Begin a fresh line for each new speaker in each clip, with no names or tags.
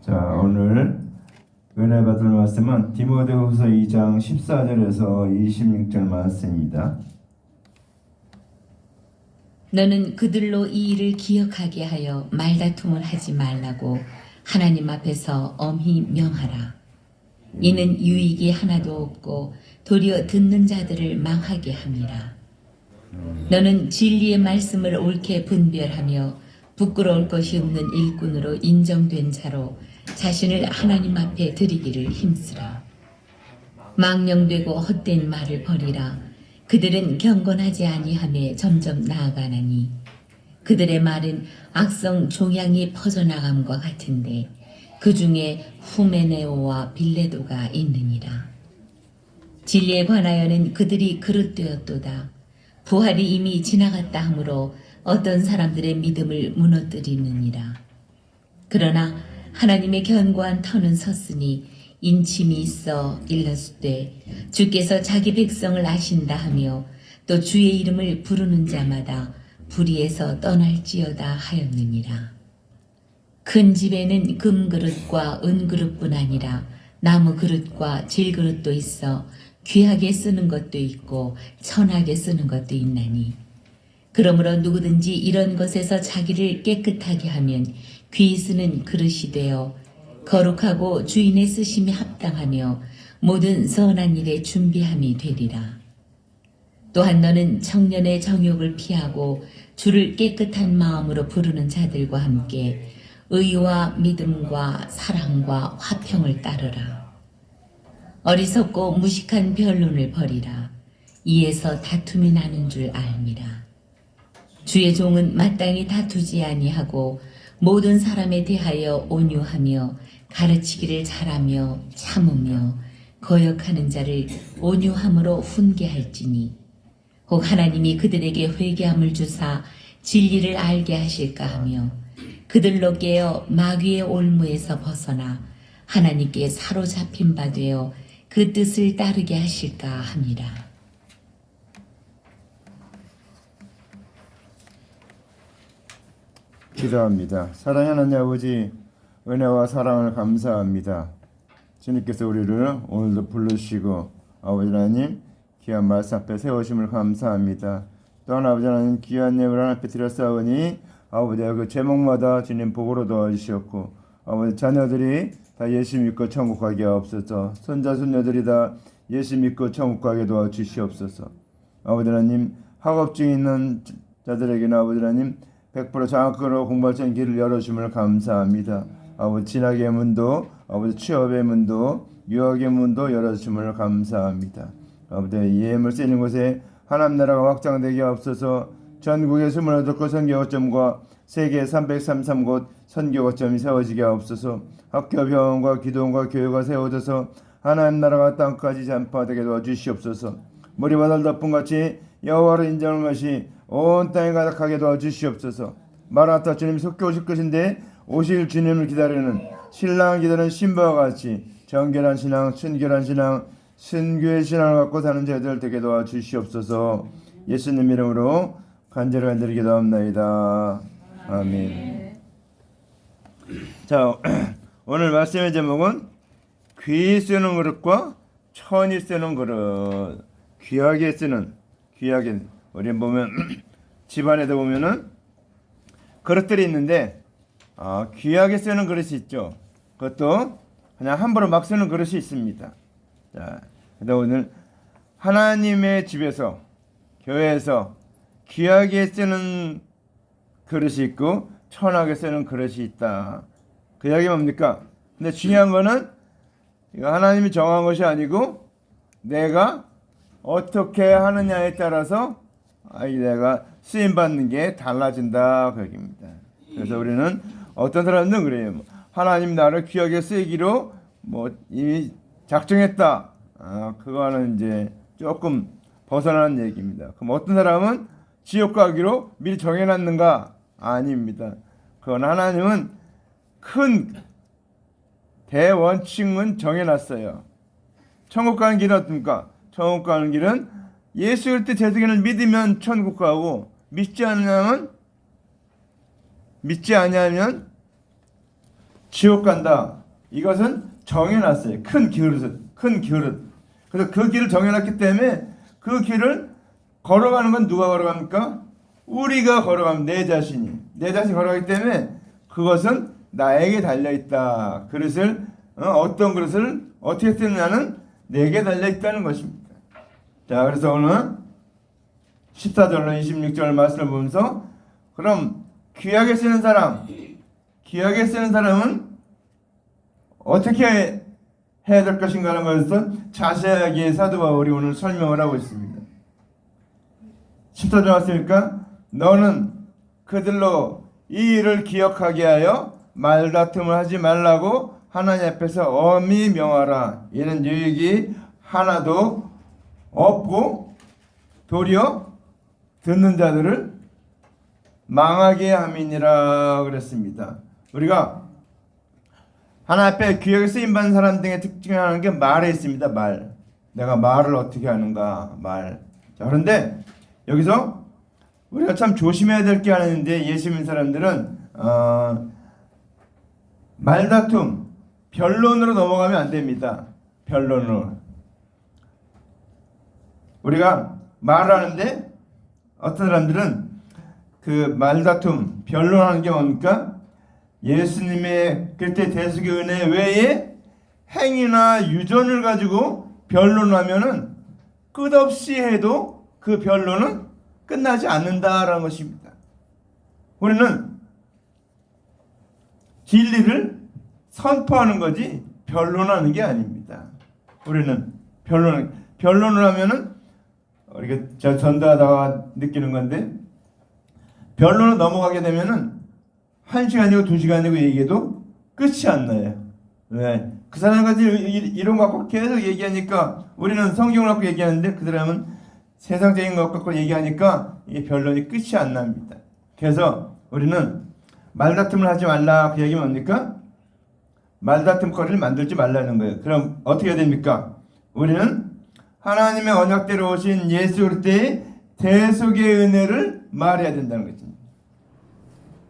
자, 오늘 은혜 받을 말씀은 디모데후서 2장 14절에서 26절 말씀입니다.
너는 그들로 이 일을 기억하게 하여 말다툼을 하지 말라고 하나님 앞에서 엄히 명하라. 이는 유익이 하나도 없고 도리어 듣는 자들을 망하게 함이라. 너는 진리의 말씀을 옳게 분별하며 부끄러울 것이 없는 일꾼으로 인정된 자로 자신을 하나님 앞에 드리기를 힘쓰라. 망령되고 헛된 말을 버리라. 그들은 경건하지 아니하며 점점 나아가나니 그들의 말은 악성 종양이 퍼져나감과 같은데 그 중에 후메네오와 빌레도가 있느니라. 진리에 관하여는 그들이 그릇되었도다. 부활이 이미 지나갔다 하므로 어떤 사람들의 믿음을 무너뜨리느니라. 그러나 하나님의 견고한 터는 섰으니 인침이 있어 일렀으되 주께서 자기 백성을 아신다 하며 또 주의 이름을 부르는 자마다 불의에서 떠날지어다 하였느니라. 큰 집에는 금그릇과 은그릇뿐 아니라 나무 그릇과 질그릇도 있어 귀하게 쓰는 것도 있고 천하게 쓰는 것도 있나니 그러므로 누구든지 이런 것에서 자기를 깨끗하게 하면 귀 쓰는 그릇이 되어 거룩하고 주인의 쓰심이 합당하며 모든 선한 일에 준비함이 되리라. 또한 너는 청년의 정욕을 피하고 주를 깨끗한 마음으로 부르는 자들과 함께 의와 믿음과 사랑과 화평을 따르라. 어리석고 무식한 변론을 버리라. 이에서 다툼이 나는 줄 알미라. 주의 종은 마땅히 다투지 아니하고 모든 사람에 대하여 온유하며 가르치기를 잘하며 참으며 거역하는 자를 온유함으로 훈계할지니 혹 하나님이 그들에게 회개함을 주사 진리를 알게 하실까 하며 그들로 깨어 마귀의 올무에서 벗어나 하나님께 사로잡힌 바 되어 그 뜻을 따르게 하실까 함이라.
기도합니다. 사랑하는 하나님 아버지, 은혜와 사랑을 감사합니다. 주님께서 우리를 오늘도 부르시고 아버지 하나님 귀한 말씀 앞에 세우심을 감사합니다. 또한 아버지 하나님 귀한 예물 앞에 드렸사오니 아버지 그 제목마다 주님 복으로 도와주시옵고 아버지 자녀들이 다 예수 믿고 천국 가게 하옵소서. 손자 손녀들이 다 예수 믿고 천국 가게 도와주시옵소서. 아버지 하나님 학업 중에 있는 자들에게는 아버지 하나님 100% 장학금으로 공부할 수 있는 길을 열어주심을 감사합니다. 아버지 진학의 문도 아버지 취업의 문도 유학의 문도 열어주심을 감사합니다. 아버지 예물 쓰이는 곳에 하나님 나라가 확장되게 하옵소서. 전국에 28곳 선교거점과 세계 333곳 선교거점이 세워지게 하옵소서. 학교 병원과 기도원과 교회가 세워져서 하나님 나라가 땅까지 전파되게 도와주시옵소서. 머리바닥 덮음같이 여호와로 인정하는 것이 온 땅에 가득하게 도와주시옵소서. 마라나타 주님 속히 오실 것인데 오실 주님을 기다리는 신랑을 기다리는 신부와 같이 정결한 신앙, 순결한 신앙, 순교의 신앙을 갖고 사는 저희들 되게 도와주시옵소서. 예수님 이름으로 간절히 기도합나이다. 아멘. 자, 오늘 말씀의 제목은 귀 쓰는 그릇과 천이 쓰는 그릇. 귀하게 쓰는, 귀하게. 우리 보면 집안에도 보면은 그릇들이 있는데 귀하게 쓰는 그릇이 있죠. 그것도 그냥 함부로 막 쓰는 그릇이 있습니다. 자, 근데 오늘 하나님의 집에서 교회에서 귀하게 쓰는 그릇이 있고 천하게 쓰는 그릇이 있다. 그 이야기 뭡니까? 근데 중요한 거는 이거 하나님이 정한 것이 아니고 내가 어떻게 하느냐에 따라서 내가 쓰임 받는 게 달라진다 그 얘기입니다. 그래서 우리는 어떤 사람들은 그래요. 하나님 나를 귀하게 쓰기로 이미 작정했다. 그거는 이제 조금 벗어나는 얘기입니다. 그럼 어떤 사람은 지옥 가기로 미리 정해놨는가? 아닙니다. 그건 하나님은 큰 대원칙은 정해놨어요. 천국 가는 길은 어떻습니까? 천국 가는 길은 예수 그리스도 재승인을 믿으면 천국 가고 믿지 않으면 지옥 간다. 이것은 정해놨어요. 큰 그릇. 그래서 그 길을 정해놨기 때문에 그 길을 걸어가는 건 누가 걸어갑니까? 우리가 걸어가면 내 자신이 걸어가기 때문에 그것은 나에게 달려있다. 그릇을 어떤 그릇을 어떻게 쓰느냐는 내게 달려있다는 것입니다. 자, 그래서 오늘 14절로 26절 말씀을 보면서 그럼 귀하게 쓰는 사람은 어떻게 해야 될 것인가 하는 것을 자세하게 사도 바울이 오늘 설명을 하고 있습니다. 14절 왔으니까 너는 그들로 이 일을 기억하게 하여 말다툼을 하지 말라고 하나님 앞에서 엄히 명하라. 이는 유익이 하나도 없고 도리어 듣는 자들을 망하게 함이니라 그랬습니다. 우리가 하나님 앞에 귀하게 쓰임받는 사람 등의 특징하는 게 말에 있습니다. 말. 내가 말을 어떻게 하는가. 말. 자, 그런데 여기서 우리가 참 조심해야 될 게 하나 있는데 예수 믿는 사람들은 말다툼, 변론으로 넘어가면 안 됩니다. 변론으로. 우리가 말하는데 어떤 사람들은 그 말다툼, 변론하는 게 뭡니까? 예수님의 그때 대속의 은혜 외에 행위나 유전을 가지고 변론하면은 끝없이 해도 그 변론은 끝나지 않는다라는 것입니다. 우리는 진리를 선포하는 거지 변론하는 게 아닙니다. 우리는 변론을 하면은 우리가 제가 전도하다가 느끼는 건데 변론을 넘어가게 되면은 1시간이고 2시간이고 얘기해도 끝이 안 나요. 왜? 그 사람까지 이론 갖고 계속 얘기하니까 우리는 성경을 갖고 얘기하는데 그 사람은 세상적인 것 갖고 얘기하니까 이게 변론이 끝이 안 납니다. 그래서 우리는 말다툼을 하지 말라 그 얘기는 뭡니까? 말다툼거리를 만들지 말라는 거예요. 그럼 어떻게 해야 됩니까? 우리는 하나님의 언약대로 오신 예수 그리스도의 대속의 은혜를 말해야 된다는 것입니다.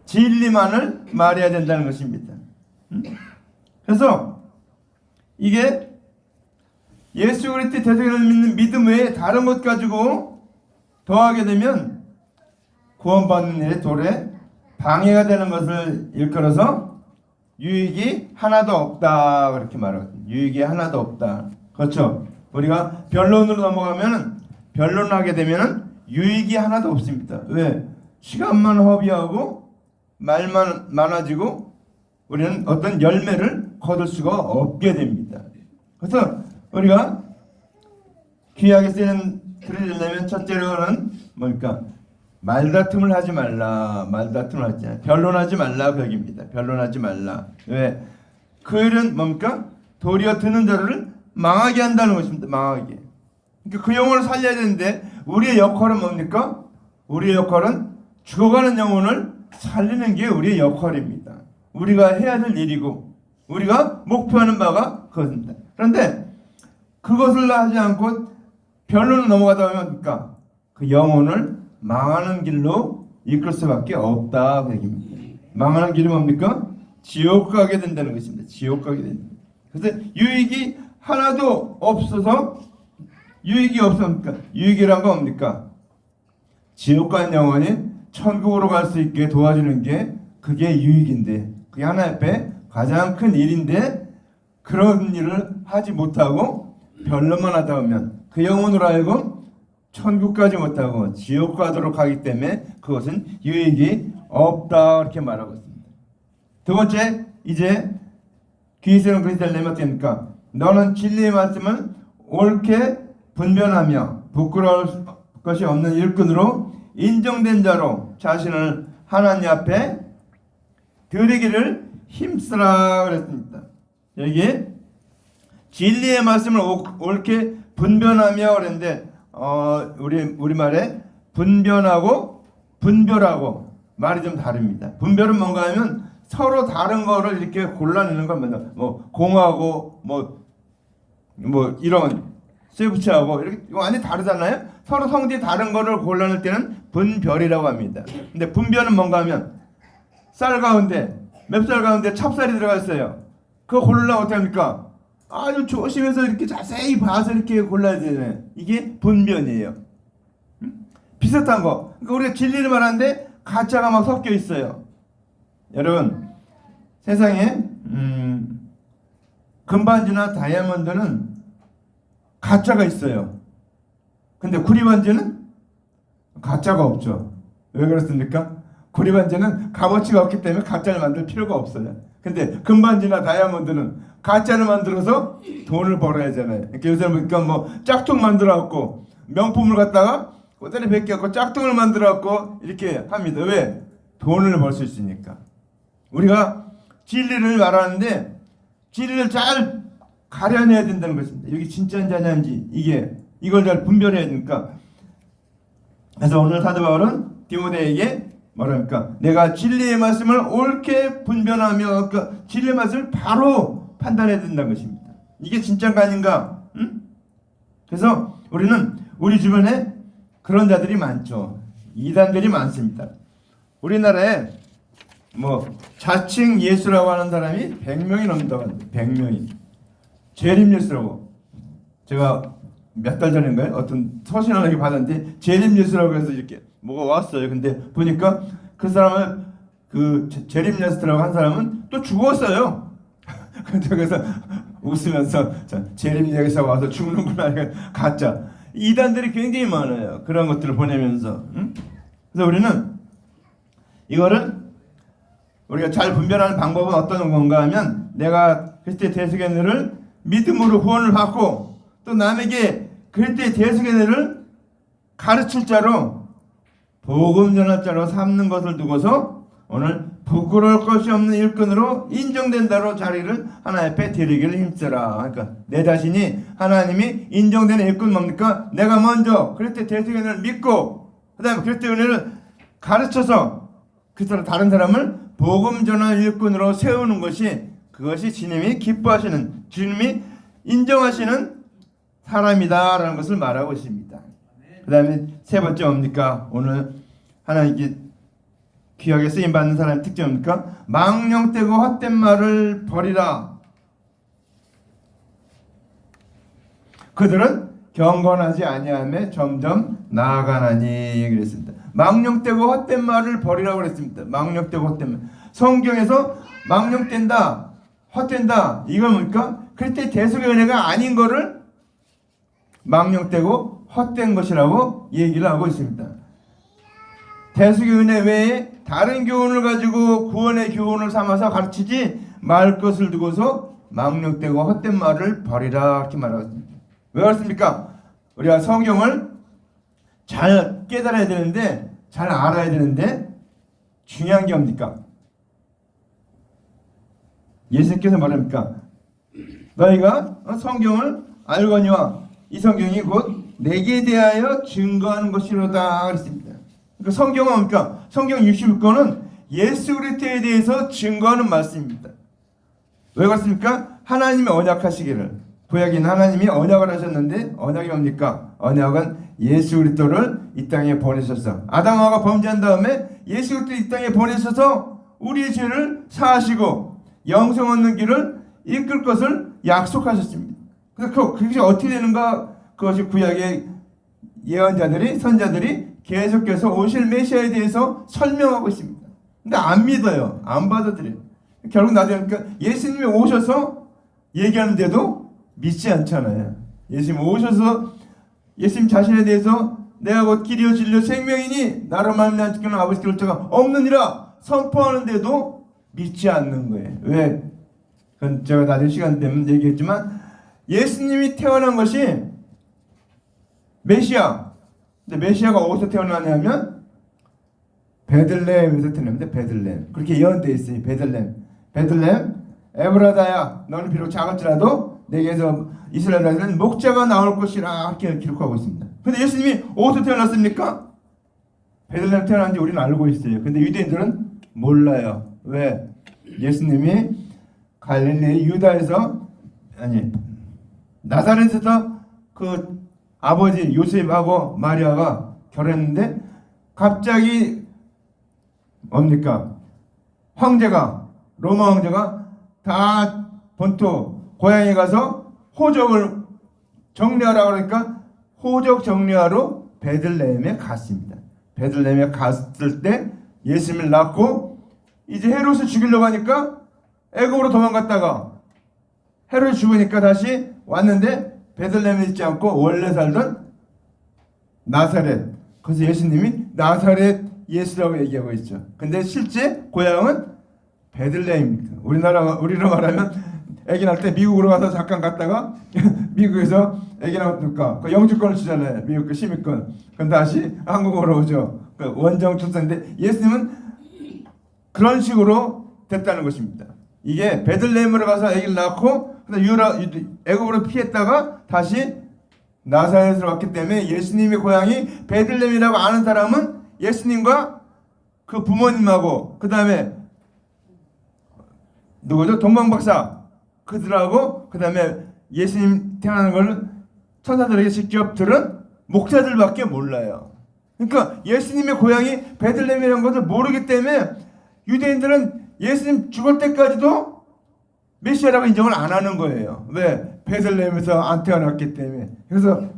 진리만을 말해야 된다는 것입니다. 그래서 이게 예수 그리스도의 대속의 은혜를 믿는 믿음 외에 다른 것 가지고 더하게 되면 구원받는 일에 돌에 방해가 되는 것을 일컬어서 유익이 하나도 없다 그렇게 말하거든요. 유익이 하나도 없다. 그렇죠. 우리가 변론으로 넘어가면은 변론을 하게 되면은 유익이 하나도 없습니다. 왜? 시간만 허비하고 말만 많아지고 우리는 어떤 열매를 거둘 수가 없게 됩니다. 그래서 우리가 귀하게 쓰는 글을 내려면 첫째로는 뭡니까? 말다툼을 하지 말라. 변론하지 말라 그 얘기입니다. 변론하지 말라. 왜? 그 일은 뭡니까? 도리어 듣는 자를 망하게 한다는 것입니다. 망하게. 그러니까 그 영혼을 살려야 되는데 우리의 역할은 뭡니까? 우리의 역할은 죽어가는 영혼을 살리는 게 우리의 역할입니다. 우리가 해야 될 일이고 우리가 목표하는 바가 그것입니다. 그런데 그것을 하지 않고 변론을 넘어가다 보면 뭡니까? 그 영혼을 망하는 길로 이끌 수밖에 없다 그 얘기입니다. 망하는 길이 뭡니까? 지옥 가게 된다는 것입니다. 지옥 가게 된다. 그래서 유익이 하나도 없어서 유익이 없습니까? 유익이란 건 뭡니까? 지옥 간 영혼이 천국으로 갈 수 있게 도와주는 게 그게 유익인데 그게 하나님 앞에 가장 큰 일인데 그런 일을 하지 못하고 변론만 하다 보면 그 영혼으로 하여금 천국 가지 못하고 지옥 가도록 하기 때문에 그것은 유익이 없다 이렇게 말하고 있습니다. 두 번째 이제 귀세운 그리스도를 내면 어떻게 합니까? 너는 진리의 말씀을 옳게 분별하며 부끄러울 것이 없는 일꾼으로 인정된 자로 자신을 하나님 앞에 드리기를 힘쓰라 그랬습니다. 여기 진리의 말씀을 옳게 분별하며 그랬는데 우리말에 분별하고 분별하고 말이 좀 다릅니다. 분별은 뭔가 하면 서로 다른 거를 이렇게 골라내는 겁니다. 뭐 공하고 뭐 이런 쇠붙이하고 이렇게 완전히 다르잖아요. 서로 성질이 다른 거를 골라낼 때는 분별이라고 합니다. 근데 분별은 뭔가 하면 쌀 가운데 맵쌀 가운데 찹쌀이 들어가 있어요. 그거 고르려면 어떻게 합니까? 아주 조심해서 이렇게 자세히 봐서 이렇게 골라야 되잖아요. 이게 분변이에요. 비슷한 거. 그러니까 우리가 진리를 말하는데 가짜가 막 섞여 있어요. 여러분, 세상에 금반지나 다이아몬드는 가짜가 있어요. 근데 구리반지는 가짜가 없죠. 왜 그렇습니까? 구리반지는 값어치가 없기 때문에 가짜를 만들 필요가 없어요. 근데 금반지나 다이아몬드는 가짜를 만들어서 돈을 벌어야 하잖아요. 그러니까 요새 보니까 뭐 짝퉁 만들어 갖고 명품을 갖다가 꼬다리 벗겨갖고 짝퉁을 만들어 갖고 이렇게 합니다. 왜? 돈을 벌 수 있으니까. 우리가 진리를 말하는데 진리를 잘 가려내야 된다는 것입니다. 여기 진짜인지 아닌지 이걸 잘 분별해야 되니까. 그래서 오늘 사도 바울은 디모데에게 뭐랍니까? 내가 진리의 말씀을 옳게 분별하며 진리의 말씀을 바로 판단해야 된다는 것입니다. 이게 진짜인가 아닌가? 응? 그래서 우리는 우리 주변에 그런 자들이 많죠. 이단들이 많습니다. 우리나라에 뭐 자칭 예수라고 하는 사람이 100명이 넘는다고 합니다. 100명이. 재림 예수라고. 제가 몇 달 전인가요? 어떤 서신을 받았는데 재림 예수라고 해서 이렇게 뭐가 왔어요. 근데 보니까 그 사람은 그 재림 예수라고 한 사람은 또 죽었어요. 그래서 웃으면서 재림 예수가 와서 죽는구나. 가짜. 이단들이 굉장히 많아요. 그런 것들을 보내면서. 응? 그래서 우리는 이거를 우리가 잘 분별하는 방법은 어떤 건가 하면 내가 그리스도의 대속의 은혜를 믿음으로 구원을 받고 또 남에게 그리스도의 대속의 은혜를 가르칠 자로 복음 전할 자로 삼는 것을 두고서 오늘 부끄러울 것이 없는 일꾼으로 인정된 자로 자리를 하나님 앞에 드리기를 힘써라. 그러니까 내 자신이 하나님이 인정되는 일꾼 뭡니까? 내가 먼저 그리스도의 대속의 은혜를 믿고 그 다음에 그리스도의 은혜를 가르쳐서 그 사람 다른 사람을 복음 전할 일꾼으로 세우는 것이 그것이 주님이 기뻐하시는 주님이 인정하시는 사람이다라는 것을 말하고 있습니다. 그 다음에 세 번째 뭡니까? 오늘 하나님께 귀하게 쓰임받는 사람의 특징이 뭡니까? 망령되고 헛된 말을 버리라. 그들은 경건하지 아니하며 점점 나아가나니 그랬습니다. 망령되고 헛된 말을 버리라고 그랬습니다. 망령되고 헛된 말. 성경에서 망령된다, 헛된다. 이건 뭡니까? 그때 대속의 은혜가 아닌 거를 망령되고 헛된 것이라고 얘기를 하고 있습니다. 대속의 은혜 외에 다른 교훈을 가지고 구원의 교훈을 삼아서 가르치지 말 것을 두고서 망령되고 헛된 말을 버리라 이렇게 말하고 있습니다. 왜 그렇습니까? 우리가 성경을 잘 깨달아야 되는데 잘 알아야 되는데 중요한 게 뭡니까? 예수님께서 말합니까? 너희가 성경을 알거니와 이 성경이 곧 내게 대하여 증거하는 것이로다 그랬습니다. 그러니까 성경은 뭡니까? 성경 66권은 예수 그리스도에 대해서 증거하는 말씀입니다. 왜 그렇습니까? 하나님이 언약하시기를 구약에는 하나님이 언약을 하셨는데 언약이 뭡니까? 언약은 예수 그리스도를 이 땅에 보내셔서 아담하가 범죄한 다음에 예수 그리스도를 이 땅에 보내셔서 우리의 죄를 사하시고 영생 얻는 길을 이끌 것을 약속하셨습니다. 그래서 그것이 어떻게 되는가? 그것이 구약의 예언자들이 선자들이 계속해서 오실 메시아에 대해서 설명하고 있습니다. 근데 안 믿어요. 안 받아들여요. 결국 나중에 그러니까 예수님이 오셔서 얘기하는데도 믿지 않잖아요. 예수님 오셔서 예수님 자신에 대해서 내가 곧 길이요 진리요 생명이니 나로 말미암아 지키는 아버지 결정가 없느니라 선포하는데도 믿지 않는 거예요. 왜? 그건 제가 나중에 시간 되면 얘기했지만 예수님이 태어난 것이 메시아. 근데 메시아가 어디서 태어나냐면 베들레헴에서 태어납니다. 베들레헴. 그렇게 예언되어 있어요. 베들레헴 에브라다야 너는 비록 작을지라도 내게서 이스라엘 나라에는 목자가 나올 것이라 이렇게 기록하고 있습니다. 근데 예수님이 어디서 태어났습니까? 베들레헴 태어났는지 우리는 알고 있어요. 근데 유대인들은 몰라요. 왜? 예수님이 갈릴리 유다에서 나사렛에서 그 아버지 요셉하고 마리아가 결혼했는데 갑자기 뭡니까? 황제가 로마 황제가 다 본토 고향에 가서 호적을 정리하라고 그러니까 호적 정리하러 베들레헴에 갔습니다. 베들레헴에 갔을 때 예수님을 낳고 이제 헤롯을 죽이려고 하니까 애굽으로 도망갔다가 헤롯이 죽으니까 다시 왔는데 베들레헴에 있지 않고 원래 살던 나사렛. 그래서 예수님이 나사렛 예수라고 얘기하고 있죠. 근데 실제 고향은 베들레헴입니다. 우리로 말하면 아기 낳을 때 미국으로 가서 잠깐 갔다가 미국에서 아기 낳으니까 그 영주권을 주잖아요. 미국 그 시민권. 그럼 다시 한국으로 오죠. 그 원정 출산인데 예수님은 그런 식으로 됐다는 것입니다. 이게 베들레헴으로 가서 아기를 낳고 애굽으로 피했다가 다시 나사렛으로 왔기 때문에 예수님의 고향이 베들레헴이라고 아는 사람은 예수님과 그 부모님하고 그 다음에 누구죠? 동방박사 그들하고 그 다음에 예수님 태어나는 걸 천사들에게 직접 들은 목사들밖에 몰라요. 그러니까 예수님의 고향이 베들레헴이라는 것을 모르기 때문에 유대인들은 예수님 죽을 때까지도 메시아라고 인정을 안 하는 거예요. 왜? 베들레헴에서 안 태어났기 때문에. 그래서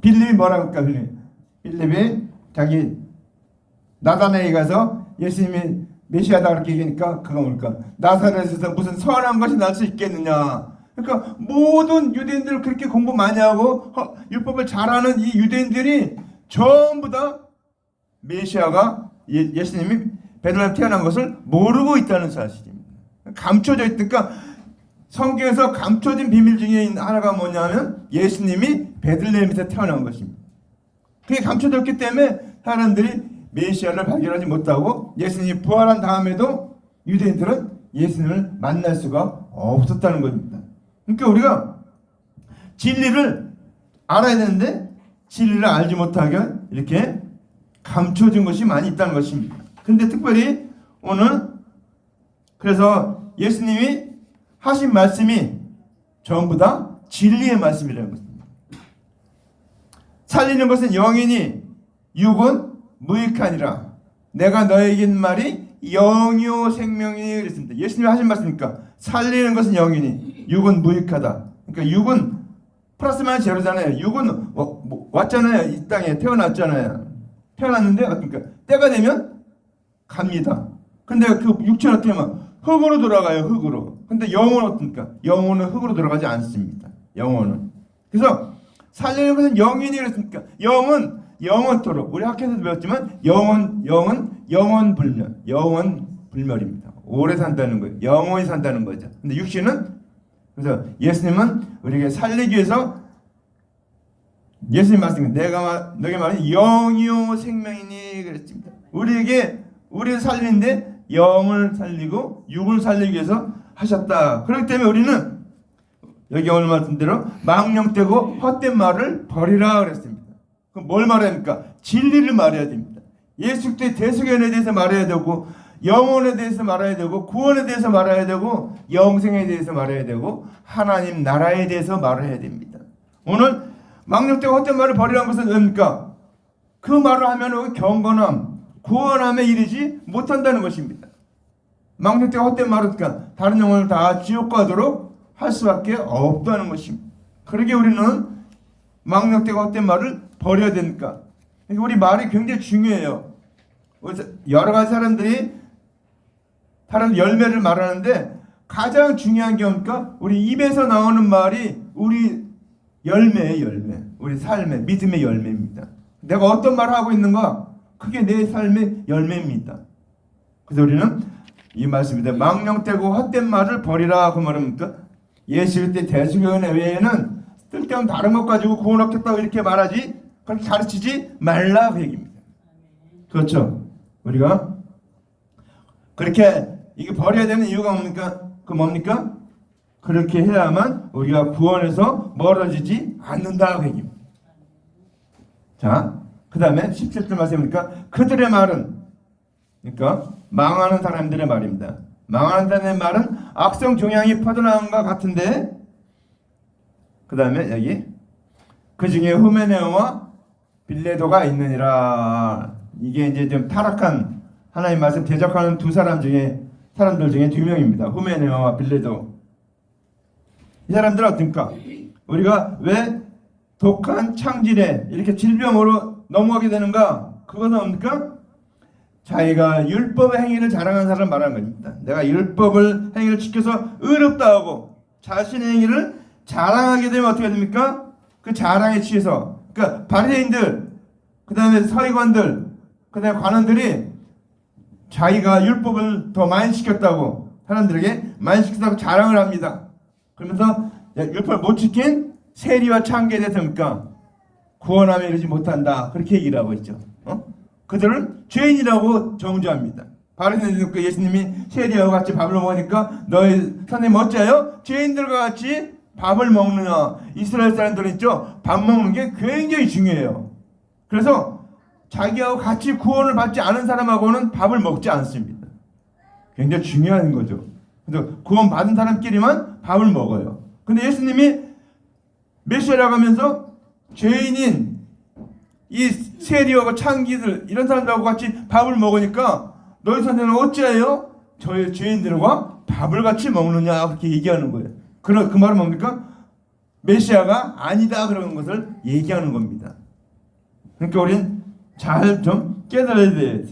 빌립이 뭐라고 할까? 빌립이 자기 나다나에 가서 예수님이 메시아다 그렇게 얘기하니까 그거 뭘까? 나사렛에서 무슨 선한 것이 날 수 있겠느냐? 그러니까 모든 유대인들 그렇게 공부 많이 하고 율법을 잘하는 이 유대인들이 전부 다 메시아가 예수님이 베들레헴 태어난 것을 모르고 있다는 사실입니다. 감춰져 있으니까 성경에서 감춰진 비밀 중에 하나가 뭐냐면 예수님이 베들레헴에서 태어난 것입니다. 그게 감춰져 있기 때문에 사람들이 메시아를 발견하지 못하고 예수님이 부활한 다음에도 유대인들은 예수님을 만날 수가 없었다는 겁니다. 그러니까 우리가 진리를 알아야 되는데 진리를 알지 못하게 이렇게 감춰진 것이 많이 있다는 것입니다. 근데 특별히 오늘 그래서 예수님이 하신 말씀이 전부 다 진리의 말씀이라는 것입니다. 살리는 것은 영이니 육은 무익하니라. 내가 너에게 있는 말이 영이요 생명이니 그랬습니다. 예수님이 하신 말씀이니까 살리는 것은 영이니 육은 무익하다. 그러니까 육은 플러스 마이너스 제로잖아요. 육은 왔잖아요. 이 땅에 태어났잖아요. 태어났는데 어떻습니까? 때가 되면 갑니다. 근데 그 육체는 어떻게 하면 흙으로 돌아가요. 흙으로. 근데 영혼은 어떻습니까? 영혼은 흙으로 돌아가지 않습니다. 영혼은. 그래서 살리는 것은 영이니 그랬습니까? 영은 영원토록. 우리 학교에서도 배웠지만 영원 불멸입니다. 오래 산다는 거예요. 영원히 산다는 거죠. 근데 육신은 그래서 예수님은 우리에게 살리기 위해서 예수님 말씀입니다. 내가 너에게 말하는 영이요 생명이니 그랬습니다. 우리를 살리는데 영을 살리고 육을 살리기 위해서 하셨다. 그렇기 때문에 우리는 여기 오늘 말씀대로 망령되고 헛된 말을 버리라 그랬습니다. 그럼 뭘 말해야 합니까? 진리를 말해야 됩니다. 예수 그리스도의 대속연에 대해서 말해야 되고 영혼에 대해서 말해야 되고 구원에 대해서 말해야 되고 영생에 대해서 말해야 되고 하나님 나라에 대해서 말해야 됩니다. 오늘 망령되고 헛된 말을 버리라는 것은 뭡니까? 그 말을 하면 경건함, 구원함에 이르지 못한다는 것입니다. 망령되고 헛된 말은 그러니까 다른 영혼을 다 지옥 가도록 할 수밖에 없다는 것입니다. 그러게 우리는 망령되고 헛된 말을 버려야 되니까. 우리 말이 굉장히 중요해요. 여러 가지 사람들이 다른 열매를 말하는데 가장 중요한 게 뭡니까? 우리 입에서 나오는 말이 우리 열매의 열매, 우리 삶의 믿음의 열매입니다. 내가 어떤 말을 하고 있는가? 그게 내 삶의 열매입니다. 그래서 우리는 이 말씀입니다. 망령되고 헛된 말을 버리라. 그 말입니까? 예수 그리스도의 대속연회 외에는 쓸데없는 다른 것 가지고 구원 얻겠다고 이렇게 말하지 그렇게 가르치지 말라 그 얘기입니다. 그렇죠? 우리가 그렇게 이게 버려야 되는 이유가 뭡니까? 그 뭡니까? 그렇게 해야만 우리가 구원에서 멀어지지 않는다 그 얘기입니다. 자, 그 다음에 17절 말씀이니까 그들의 말은 그러니까 망하는 사람들의 말입니다. 망하는 사람의 말은 악성 종양이 퍼져나간 것 같은데 그 다음에 여기 그 중에 후메네오와 빌레도가 있느니라. 이게 이제 좀 타락한 하나님 말씀 대적하는 두 사람 중에 사람들 중에 두 명입니다. 후메네와 빌레도. 이 사람들은 어떻습니까? 우리가 왜 독한 창질에 이렇게 질병으로 넘어가게 되는가? 그것은 뭡니까? 자기가 율법의 행위를 자랑하는 사람을 말하는 겁니다. 내가 율법을 행위를 지켜서 의롭다 하고 자신의 행위를 자랑하게 되면 어떻게 됩니까? 그 자랑에 취해서, 그러니까 바리새인들, 그 다음에 서기관들, 그 다음에 관원들이 자기가 율법을 더 많이 지켰다고, 사람들에게 많이 지켰다고 자랑을 합니다. 그러면서 율법을 못 지킨 세리와 창기에 대해서 뭡니까? 구원함에 이르지 못한다, 그렇게 얘기를 하고 있죠. 그들은 죄인이라고 정죄합니다. 바리새인들과 예수님이 세리와 같이 밥을 먹으니까 너희 선생님 어째요? 죄인들과 같이 밥을 먹느냐. 이스라엘 사람들은 있죠, 밥 먹는 게 굉장히 중요해요. 그래서 자기하고 같이 구원을 받지 않은 사람하고는 밥을 먹지 않습니다. 굉장히 중요한 거죠. 그래서 구원 받은 사람끼리만 밥을 먹어요. 근데 예수님이 메시아라고 하면서 죄인인 이 세리와 창기들 이런 사람들하고 같이 밥을 먹으니까 너희 선생님은 어찌하여 저희 죄인들과 밥을 같이 먹느냐, 그렇게 얘기하는 거예요. 그 말은 뭡니까? 메시아가 아니다, 그런 것을 얘기하는 겁니다. 그러니까 우리는 잘 좀 깨달아야 돼요.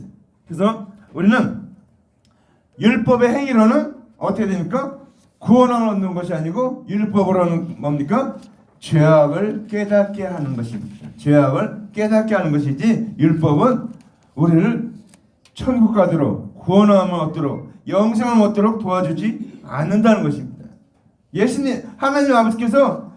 그래서 우리는 율법의 행위로는 어떻게 됩니까? 구원을 얻는 것이 아니고 율법으로는 뭡니까? 죄악을 깨닫게 하는 것입니다. 죄악을 깨닫게 하는 것이지, 율법은 우리를 천국 가도록, 구원함을 얻도록, 영생을 얻도록 도와주지 않는다는 것입니다. 예수님, 하나님 아버지께서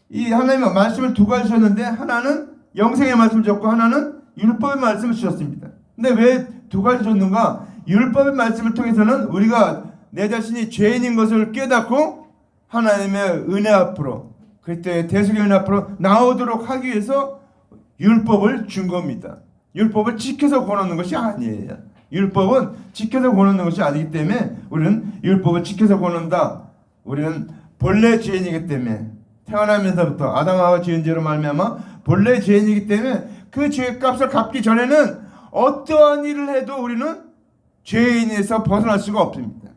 이 하나님의 말씀을 두 가지 주셨는데, 하나는 영생의 말씀을 주셨고 하나는 율법의 말씀을 주셨습니다. 근데 왜 두 가지 줬는가? 율법의 말씀을 통해서는 우리가 내 자신이 죄인인 것을 깨닫고 하나님의 은혜 앞으로, 그때 대속의 은혜 앞으로 나오도록 하기 위해서 율법을 준 겁니다. 율법을 지켜서 권하는 것이 아니에요. 율법은 지켜서 권하는 것이 아니기 때문에 우리는 율법을 지켜서 권한다. 우리는 본래 죄인이기 때문에, 태어나면서부터 아담하와 지은 죄로 말미암아 본래 죄인이기 때문에 그 죄값을 갚기 전에는 어떠한 일을 해도 우리는 죄인에서 벗어날 수가 없습니다.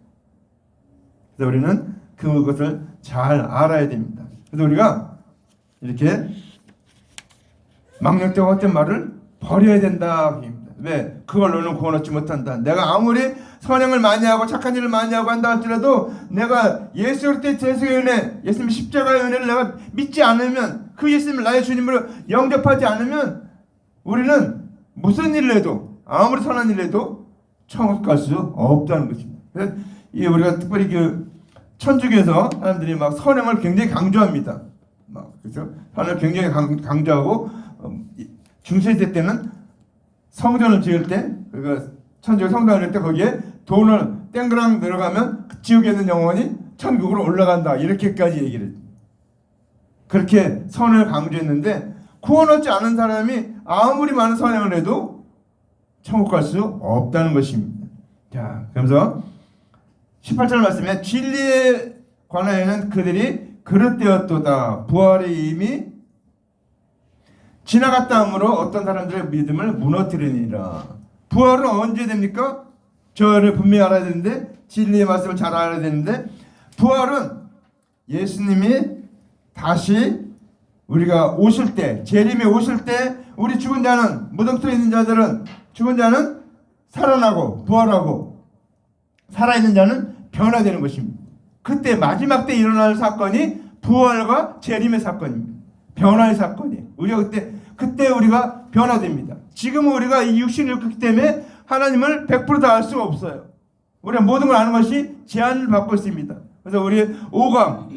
그래서 우리는 그것을 잘 알아야 됩니다. 그래서 우리가 이렇게 망령되고 헛된 말을 버려야 된다. 왜? 그걸로는 구원 얻지 못한다. 내가 아무리 선행을 많이 하고 착한 일을 많이 하고 한다 할지라도 내가 예수 그리스도의 대속의 은혜, 예수님 십자가의 은혜를 내가 믿지 않으면, 그 예수님을 나의 주님으로 영접하지 않으면 우리는 무슨 일을 해도, 아무리 선한 일을 해도 천국 갈 수 없다는 것입니다. 그래서 우리가 특별히 그 천주교에서 사람들이 막 선행을 굉장히 강조합니다. 그래서 선행을 굉장히 강조하고 중세시대 때는 성전을 지을 때, 그 천주교 성전을 지을 때 거기에 돈을 땡그랑 들어가면 지옥에 있는 영혼이 천국으로 올라간다, 이렇게까지 얘기를 했죠. 그렇게 선을 강조했는데 구원 얻지 않은 사람이 아무리 많은 선행을 해도 천국 갈 수 없다는 것입니다. 자, 그러면서 18절 말씀에 진리에 관하여는 그들이 그릇되었도다. 부활이 이미 지나갔다 하므로 어떤 사람들의 믿음을 무너뜨리니라. 부활은 언제 됩니까? 저를 분명히 알아야 되는데, 진리의 말씀을 잘 알아야 되는데, 부활은 예수님이 다시 우리가 오실 때, 재림에 오실 때 우리 죽은 자는, 무덤속에 있는 자들은, 죽은 자는 살아나고 부활하고 살아있는 자는 변화되는 것입니다. 그때 마지막 때 일어날 사건이 부활과 재림의 사건입니다. 변화의 사건이에요. 우리가 그때 우리가 변화됩니다. 지금은 우리가 이 육신을 입기 때문에 하나님을 100% 다 알 수가 없어요. 우리가 모든 걸 아는 것이 제한을 받고 있습니다. 그래서 우리 오감,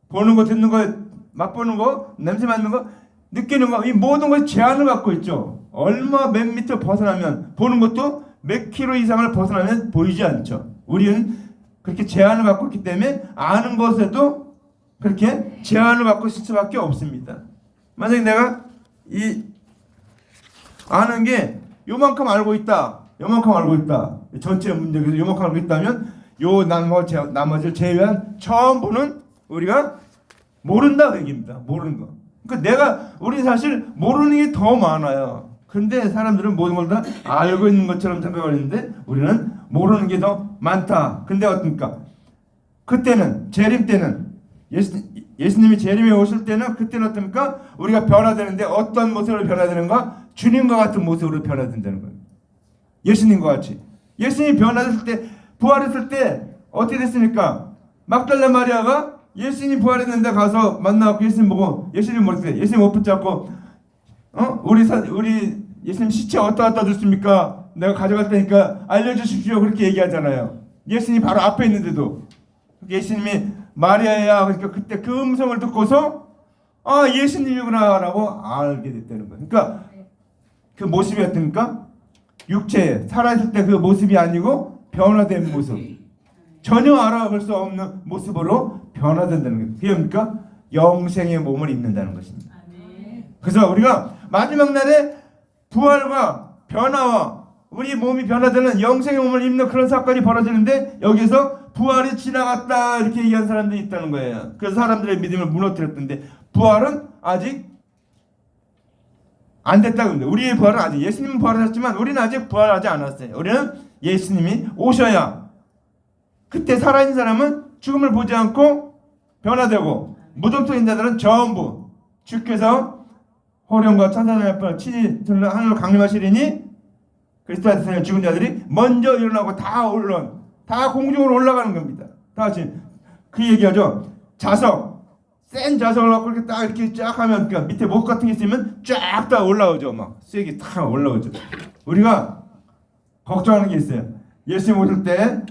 보는 거, 듣는 거, 맛보는 거, 냄새 맡는 거, 느끼는 거, 이 모든 것이 제한을 갖고 있죠. 얼마 몇 미터 벗어나면, 보는 것도 몇 킬로 이상을 벗어나면 보이지 않죠. 우리는 그렇게 제한을 갖고 있기 때문에 아는 것에도 그렇게 제한을 갖고 있을 수밖에 없습니다. 만약에 내가 이 아는 게 요만큼 알고 있다, 요만큼 알고 있다, 전체 문제에서 요만큼 알고 있다면 요 나머지를 제외한 전부는 우리가 모른다 그 얘기입니다. 모르는 거. 그러니까 우리 사실 모르는 게 더 많아요. 근데 사람들은 모든 걸 다 알고 있는 것처럼 생각을 했는데 우리는 모르는 게 더 많다. 근데 어떻습니까? 그때는 재림 때는 예수님이 재림에 오실 때는 그때는 어떻습니까? 우리가 변화되는데 어떤 모습으로 변화되는가? 주님과 같은 모습으로 변화된다는 거예요. 예수님과 같이. 예수님이 변화됐을 때, 부활했을 때 어떻게 됐습니까? 막달라 마리아가 예수님 부활했는데 가서 만나고 예수님 보고 예수님 모르겠어요. 예수님 옷 붙잡고 우리 예수님 시체 어디다 뒀습니까? 내가 가져갈 테니까 알려주십시오. 그렇게 얘기하잖아요. 예수님 바로 앞에 있는데도 예수님이 마리아야. 그러니까 그때 그 음성을 듣고서 예수님이구나라고 알게 됐다는 거예요. 그러니까 그 모습이 어떻습니까? 육체에 살아있을 때 그 모습이 아니고 변화된 모습, 전혀 알아볼 수 없는 모습으로 변화된다는 거예요. 그게 뭡니까? 영생의 몸을 입는다는 것입니다. 그래서 우리가 마지막 날에 부활과 변화와 우리 몸이 변화되는 영생의 몸을 입는 그런 사건이 벌어지는데 여기서 부활이 지나갔다 이렇게 얘기한 사람들이 있다는 거예요. 그래서 사람들의 믿음을 무너뜨렸던데 부활은 아직 안 됐다고 합니다. 우리의 부활은 아직, 예수님은 부활하셨지만 우리는 아직 부활하지 않았어요. 우리는 예수님이 오셔야, 그때 살아있는 사람은 죽음을 보지 않고 변화되고, 무덤 속에 있는 자들은 전부 주께서 호령과 천사의 앞을 친히 하늘로 강림하시리니 그리스도 안에서 죽은 자들이 먼저 일어나고 다 공중으로 올라가는 겁니다. 다 같이 그 얘기하죠. 자석, 센 자석을 갖고 이렇게 딱 이렇게 쫙 하면, 그러니까 밑에 목 같은 게 있으면 쫙 다 올라오죠. 막 세게 탁 올라오죠. 우리가 걱정하는 게 있어요. 예수님 오실 때,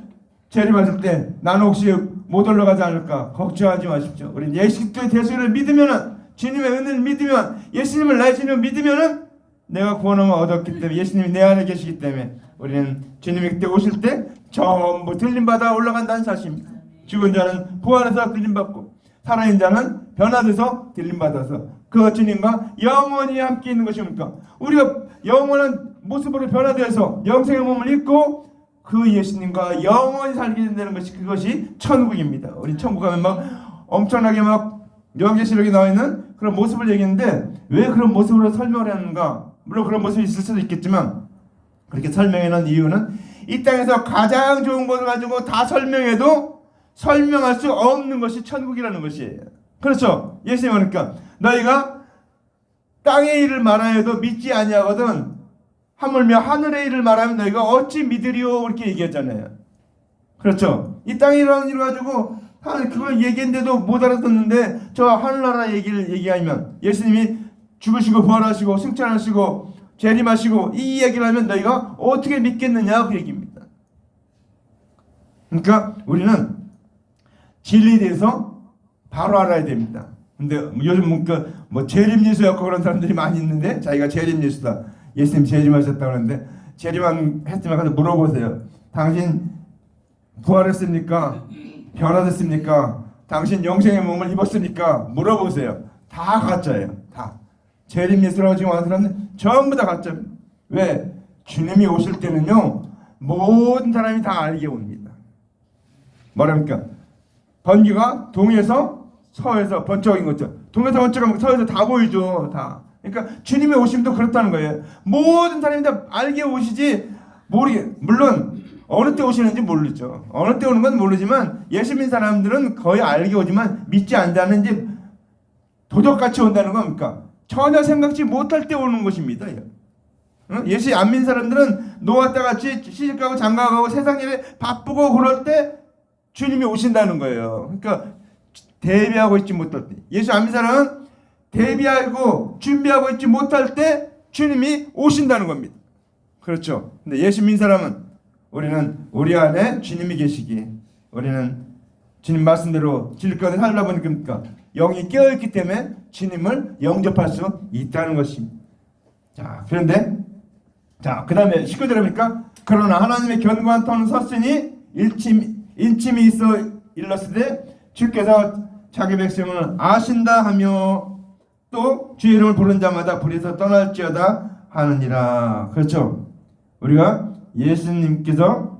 재림하실 때 나는 혹시 못 올라가지 않을까 걱정하지 마십시오. 우리 예수 그리스도의 대수를 믿으면은, 주님의 은혜를 믿으면, 예수님을 나의 주님을 믿으면은 내가 구원함을 얻었기 때문에, 예수님이 내 안에 계시기 때문에 우리는 주님이 그때 오실 때 전부 들림받아 올라간다는 사실입니다. 죽은 자는 부활해서 들림받고 살아있는 자는 변화돼서 들림받아서 그 주님과 영원히 함께 있는 것입니까? 우리가 영원한 모습으로 변화되어서 영생의 몸을 입고 그 예수님과 영원히 살게 된다는 것이, 그것이 천국입니다. 우리 천국 가면 막 엄청나게 막 요한계시록에 나와 있는 그런 모습을 얘기했는데 왜 그런 모습으로 설명을 하는가? 물론 그런 모습이 있을 수도 있겠지만 그렇게 설명하는 이유는 이 땅에서 가장 좋은 것을 가지고 다 설명해도 설명할 수 없는 것이 천국이라는 것이에요. 그렇죠? 예수님은 그러니까 너희가 땅의 일을 말하여도 믿지 아니하거든 하물며 하늘의 일을 말하면 너희가 어찌 믿으리오, 이렇게 얘기했잖아요. 그렇죠? 이 땅의 일하는 일을 가지고 그걸 얘기했는데도 못 알아듣는데 저 하늘나라 얘기를 얘기하면, 예수님이 죽으시고 부활하시고 승천하시고 재림하시고 이 이야기를 하면 너희가 어떻게 믿겠느냐, 그 얘기입니다. 그러니까 우리는 진리에 대해서 바로 알아야 됩니다. 근데 요즘 뭐 재림 예수였고 그런 사람들이 많이 있는데 자기가 재림 예수다, 예수님 재림하셨다 그러는데, 재림한 했지만 가서 물어보세요. 당신 부활했습니까? 변화됐습니까? 당신 영생의 몸을 입었습니까? 물어보세요. 다 가짜예요. 다. 재림 예수라고 지금 하는 사람은 전부 다 가짜입니다. 왜? 주님이 오실 때는요 모든 사람이 다 알게 옵니다. 뭐랍니까? 번개가 동에서 서에서 번쩍인 것죠. 동에서 번쩍하면 서에서 다 보이죠. 다. 그러니까 주님의 오심도 그렇다는 거예요. 모든 사람이 다 알게 오시지 물론 어느 때 오시는지 모르죠. 어느 때 오는 건 모르지만 예수 믿는 사람들은 거의 알게 오지만 믿지 않다는, 이제 도적같이 온다는 겁니까? 전혀 생각지 못할 때 오는 것입니다. 예수 안 믿는 사람들은 노아 때 같이 시집가고 장가가고 세상 일에 바쁘고 그럴 때 주님이 오신다는 거예요. 그러니까 대비하고 있지 못할 때, 예수 안 믿는 사람은 대비하고 준비하고 있지 못할 때 주님이 오신다는 겁니다. 그렇죠? 근데 예수 믿는 사람은, 우리는 우리 안에 주님이 계시기, 우리는 주님 말씀대로 진리 가운데 살다 보니까 영이 깨어있기 때문에 주님을 영접할 수 있다는 것입니다. 자, 그런데 그 다음에 19절에 보니까 그러나 하나님의 견고한 터는 섰으니 인침이 있어 일렀으되 주께서 자기 백성을 아신다 하며 또 주의 이름을 부른 자마다 불에서 떠날지어다 하느니라. 그렇죠? 우리가 예수께서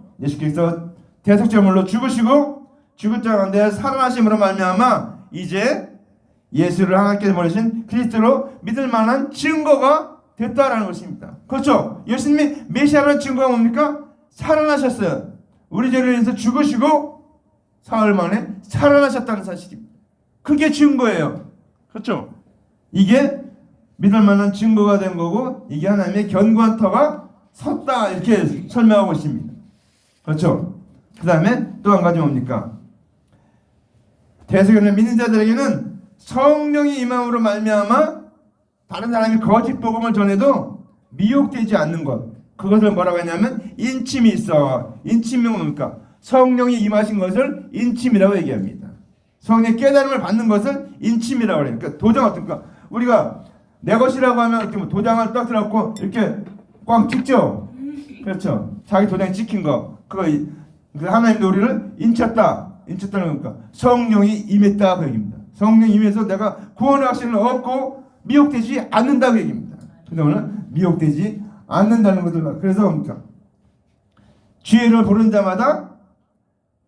대속제물로 죽으시고 죽은 자 가운데 살아나심으로 말미암아 이제 예수를 하나님께서 보내신 그리스도로 믿을 만한 증거가 됐다라는 것입니다. 그렇죠? 예수님이 메시아라는 증거가 뭡니까? 살아나셨어요. 우리 죄를 위해서 죽으시고 사흘 만에 살아나셨다는 사실입니다. 그게 증거예요. 그렇죠? 이게 믿을 만한 증거가 된 거고 이게 하나님의 견고한 터가 섰다 이렇게 설명하고 있습니다. 그렇죠? 그 다음에 또 한 가지 뭡니까? 대속연을 믿는 자들에게는 성령이 임함으로 말미암아 다른 사람이 거짓 복음을 전해도 미혹되지 않는 것, 그것을 뭐라고 하냐면 인침이 있어. 인침이 뭡니까? 성령이 임하신 것을 인침이라고 얘기합니다. 성령의 깨달음을 받는 것을 인침이라고 그래요. 그러니까 도장 어떻습니까? 우리가 내 것이라고 하면 이렇게 뭐 도장을 딱 들어갖고 이렇게 꽝 찍죠. 그렇죠? 자기 도장이 찍힌 거, 그거 하나님도 우리를 인쳤다는 겁니까? 성령이 임했다 그 얘기입니다. 성령이 임해서 내가 구원의 확신을 얻고 미혹되지 않는다 그 얘기입니다. 그동안은 미혹되지 않는다는 것을. 그래서 뭡니까? 지혜를 부른 자마다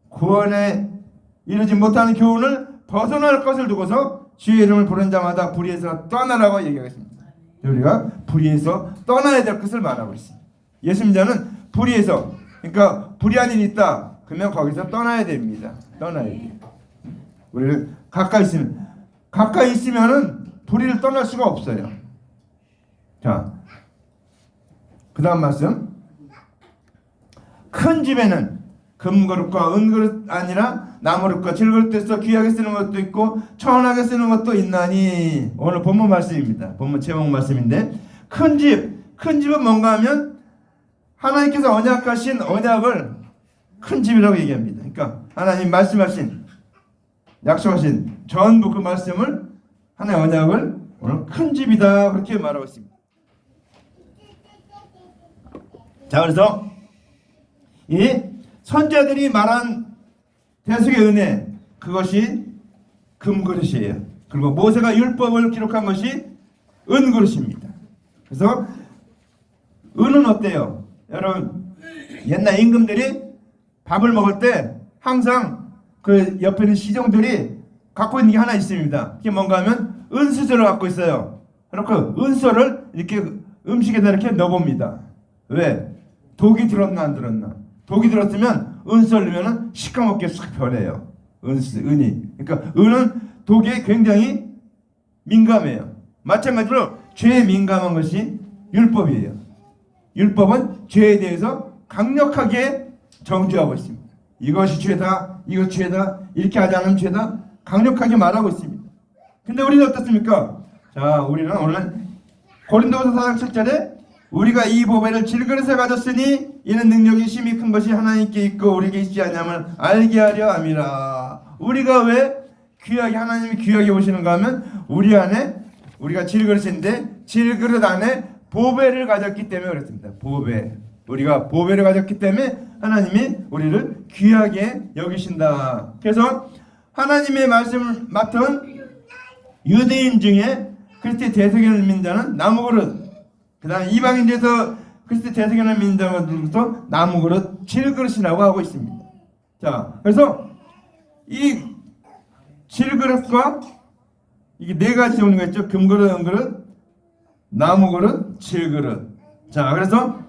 구원에 이르지 못하는 교훈을 벗어날 것을 두고서 주의 이름을 부른 자마다 불의에서 떠나라고 얘기하겠습니다. 우리가 불의에서 떠나야 될 것을 말하고 있습니다. 예수님자는 불의에서, 그러니까 불의한 일이 있다 그러면 거기서 떠나야 됩니다. 떠나야 돼요. 우리를 가까이 있으면은 불의를 떠날 수가 없어요. 자, 그 다음 말씀. 큰 집에는 금그릇과 은그릇 아니라 나무릇과 질그릇에서 귀하게 쓰는 것도 있고 천하게 쓰는 것도 있나니. 오늘 본문 말씀입니다. 본문 제목 말씀인데 큰 집은 뭔가 하면 하나님께서 언약하신 언약을 큰 집이라고 얘기합니다. 그러니까 하나님 말씀하신 약속하신 전부 그 말씀을 하나의 언약을 오늘 큰 집이다 그렇게 말하고 있습니다. 자, 그래서 이 선자들이 말한 대속의 은혜, 그것이 금그릇이에요. 그리고 모세가 율법을 기록한 것이 은그릇입니다. 그래서 은은 어때요? 여러분, 옛날 임금들이 밥을 먹을 때 항상 그 옆에 있는 시종들이 갖고 있는 게 하나 있습니다. 그게 뭔가 하면 은수저를 갖고 있어요. 그렇고 은수저를 이렇게 음식에다 이렇게 넣어봅니다. 왜? 독이 들었나 안 들었나? 독이 들었으면 은수를 넣으면 시커멓게 쑥 변해요. 은이. 그러니까 은은 독에 굉장히 민감해요. 마찬가지로 죄에 민감한 것이 율법이에요. 율법은 죄에 대해서 강력하게 정죄하고 있습니다. 이것이 죄다, 이것 죄다, 이렇게 하지 않으면 죄다, 강력하게 말하고 있습니다. 근데 우리는 어떻습니까? 자, 우리는 오늘 고린도서 4장 7절에 우리가 이 보배를 질그릇에 가졌으니 이는 능력이 심히 큰 것이 하나님께 있고 우리에게 있지 않냐면 알게 하려 함이라. 우리가 왜 귀하게 하나님이 귀하게 오시는가 하면 우리 안에 우리가 질그릇인데 질그릇 안에 보배를 가졌기 때문에 그렇습니다. 보배. 우리가 보배를 가졌기 때문에 하나님이 우리를 귀하게 여기신다. 그래서 하나님의 말씀을 맡은 유대인 중에 그리스도의 대속연을 믿는 자는 나무그릇, 그 다음에 이방인에서 그리스도의 대속연을 믿는 자들도 나무그릇, 질그릇이라고 하고 있습니다. 자, 그래서 이 질그릇과 이게 네 가지 종류가 있죠. 금그릇, 은그릇, 나무그릇, 질그릇. 자, 그래서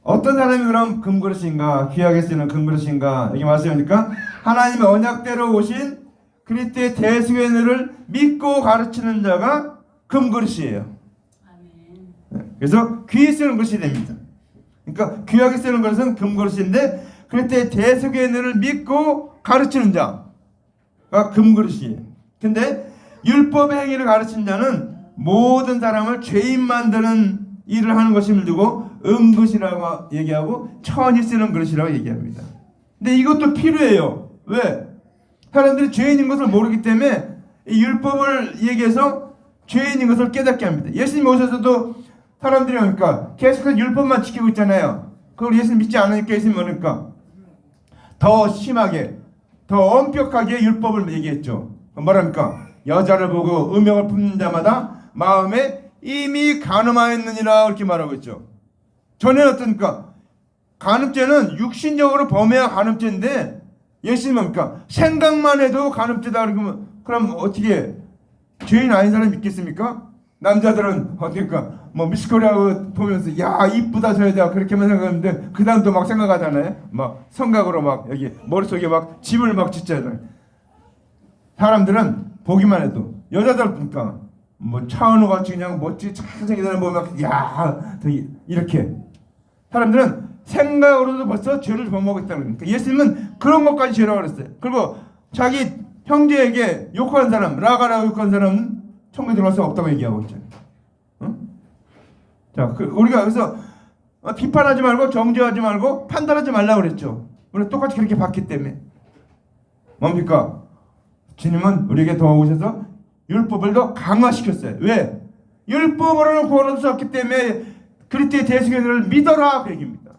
어떤 사람이 그럼 금그릇인가, 귀하게 쓰는 금그릇인가 이렇게 말씀하니까 하나님의 언약대로 오신 그리스도의 대속의 은혜를 믿고 가르치는 자가 금그릇이에요. 그래서 귀히 쓰는 것이 됩니다. 그러니까 귀하게 쓰는 것은 금그릇인데 그리스도의 대속의 은혜를 믿고 가르치는 자가 금그릇이에요. 근데 율법의 행위를 가르치는 자는 모든 사람을 죄인 만드는 일을 하는 것임을 두고 은그릇이라고 얘기하고 천이 쓰는 그릇이라고 얘기합니다. 근데 이것도 필요해요. 왜? 사람들이 죄인인 것을 모르기 때문에 이 율법을 얘기해서 죄인인 것을 깨닫게 합니다. 예수님 오셔서도 사람들이 그러니까 계속해서 율법만 지키고 있잖아요. 그걸 예수님 믿지 않으니까 예수님 오니까 더 심하게, 더 엄격하게 율법을 얘기했죠. 뭐랍니까? 여자를 보고 음욕을 품는 자마다 마음에 이미 간음하였느니라 이렇게 말하고 있죠. 전에는 어떻습니까? 간음죄는 육신적으로 범해야 간음죄인데 예수님은 뭡니까? 생각만 해도 간음죄다 그러면 그럼 어떻게 죄인 아닌 사람이 믿겠습니까? 남자들은 어떻습니까? 뭐 미스코리아 보면서 야 이쁘다 저 여자 그렇게만 생각하는데 그 다음도 막 생각하잖아요. 막 성각으로 막 여기 머릿속에 막 집을 막 짓잖아요. 사람들은 보기만 해도 여자들 보니까 뭐 차은우 같이 그냥 멋지게 잘생기다는 보면 야 이렇게 사람들은 생각으로도 벌써 죄를 범하고 있다는 거니까 예수님은 그런 것까지 죄라고 그랬어요. 그리고 자기 형제에게 욕한 사람 라가라고 욕한 사람은 천국에 들어갈 수 없다고 얘기하고 있잖아요. 응? 자, 우리가 그래서 비판하지 말고 정죄하지 말고 판단하지 말라고 그랬죠. 우리가 똑같이 그렇게 봤기 때문에 뭡니까? 주님은 우리에게 더 오셔서 율법을 더 강화시켰어요. 왜? 율법으로는 구원할 수 없기 때문에 그리스도의 대속죄를 믿어라 그 얘기입니다.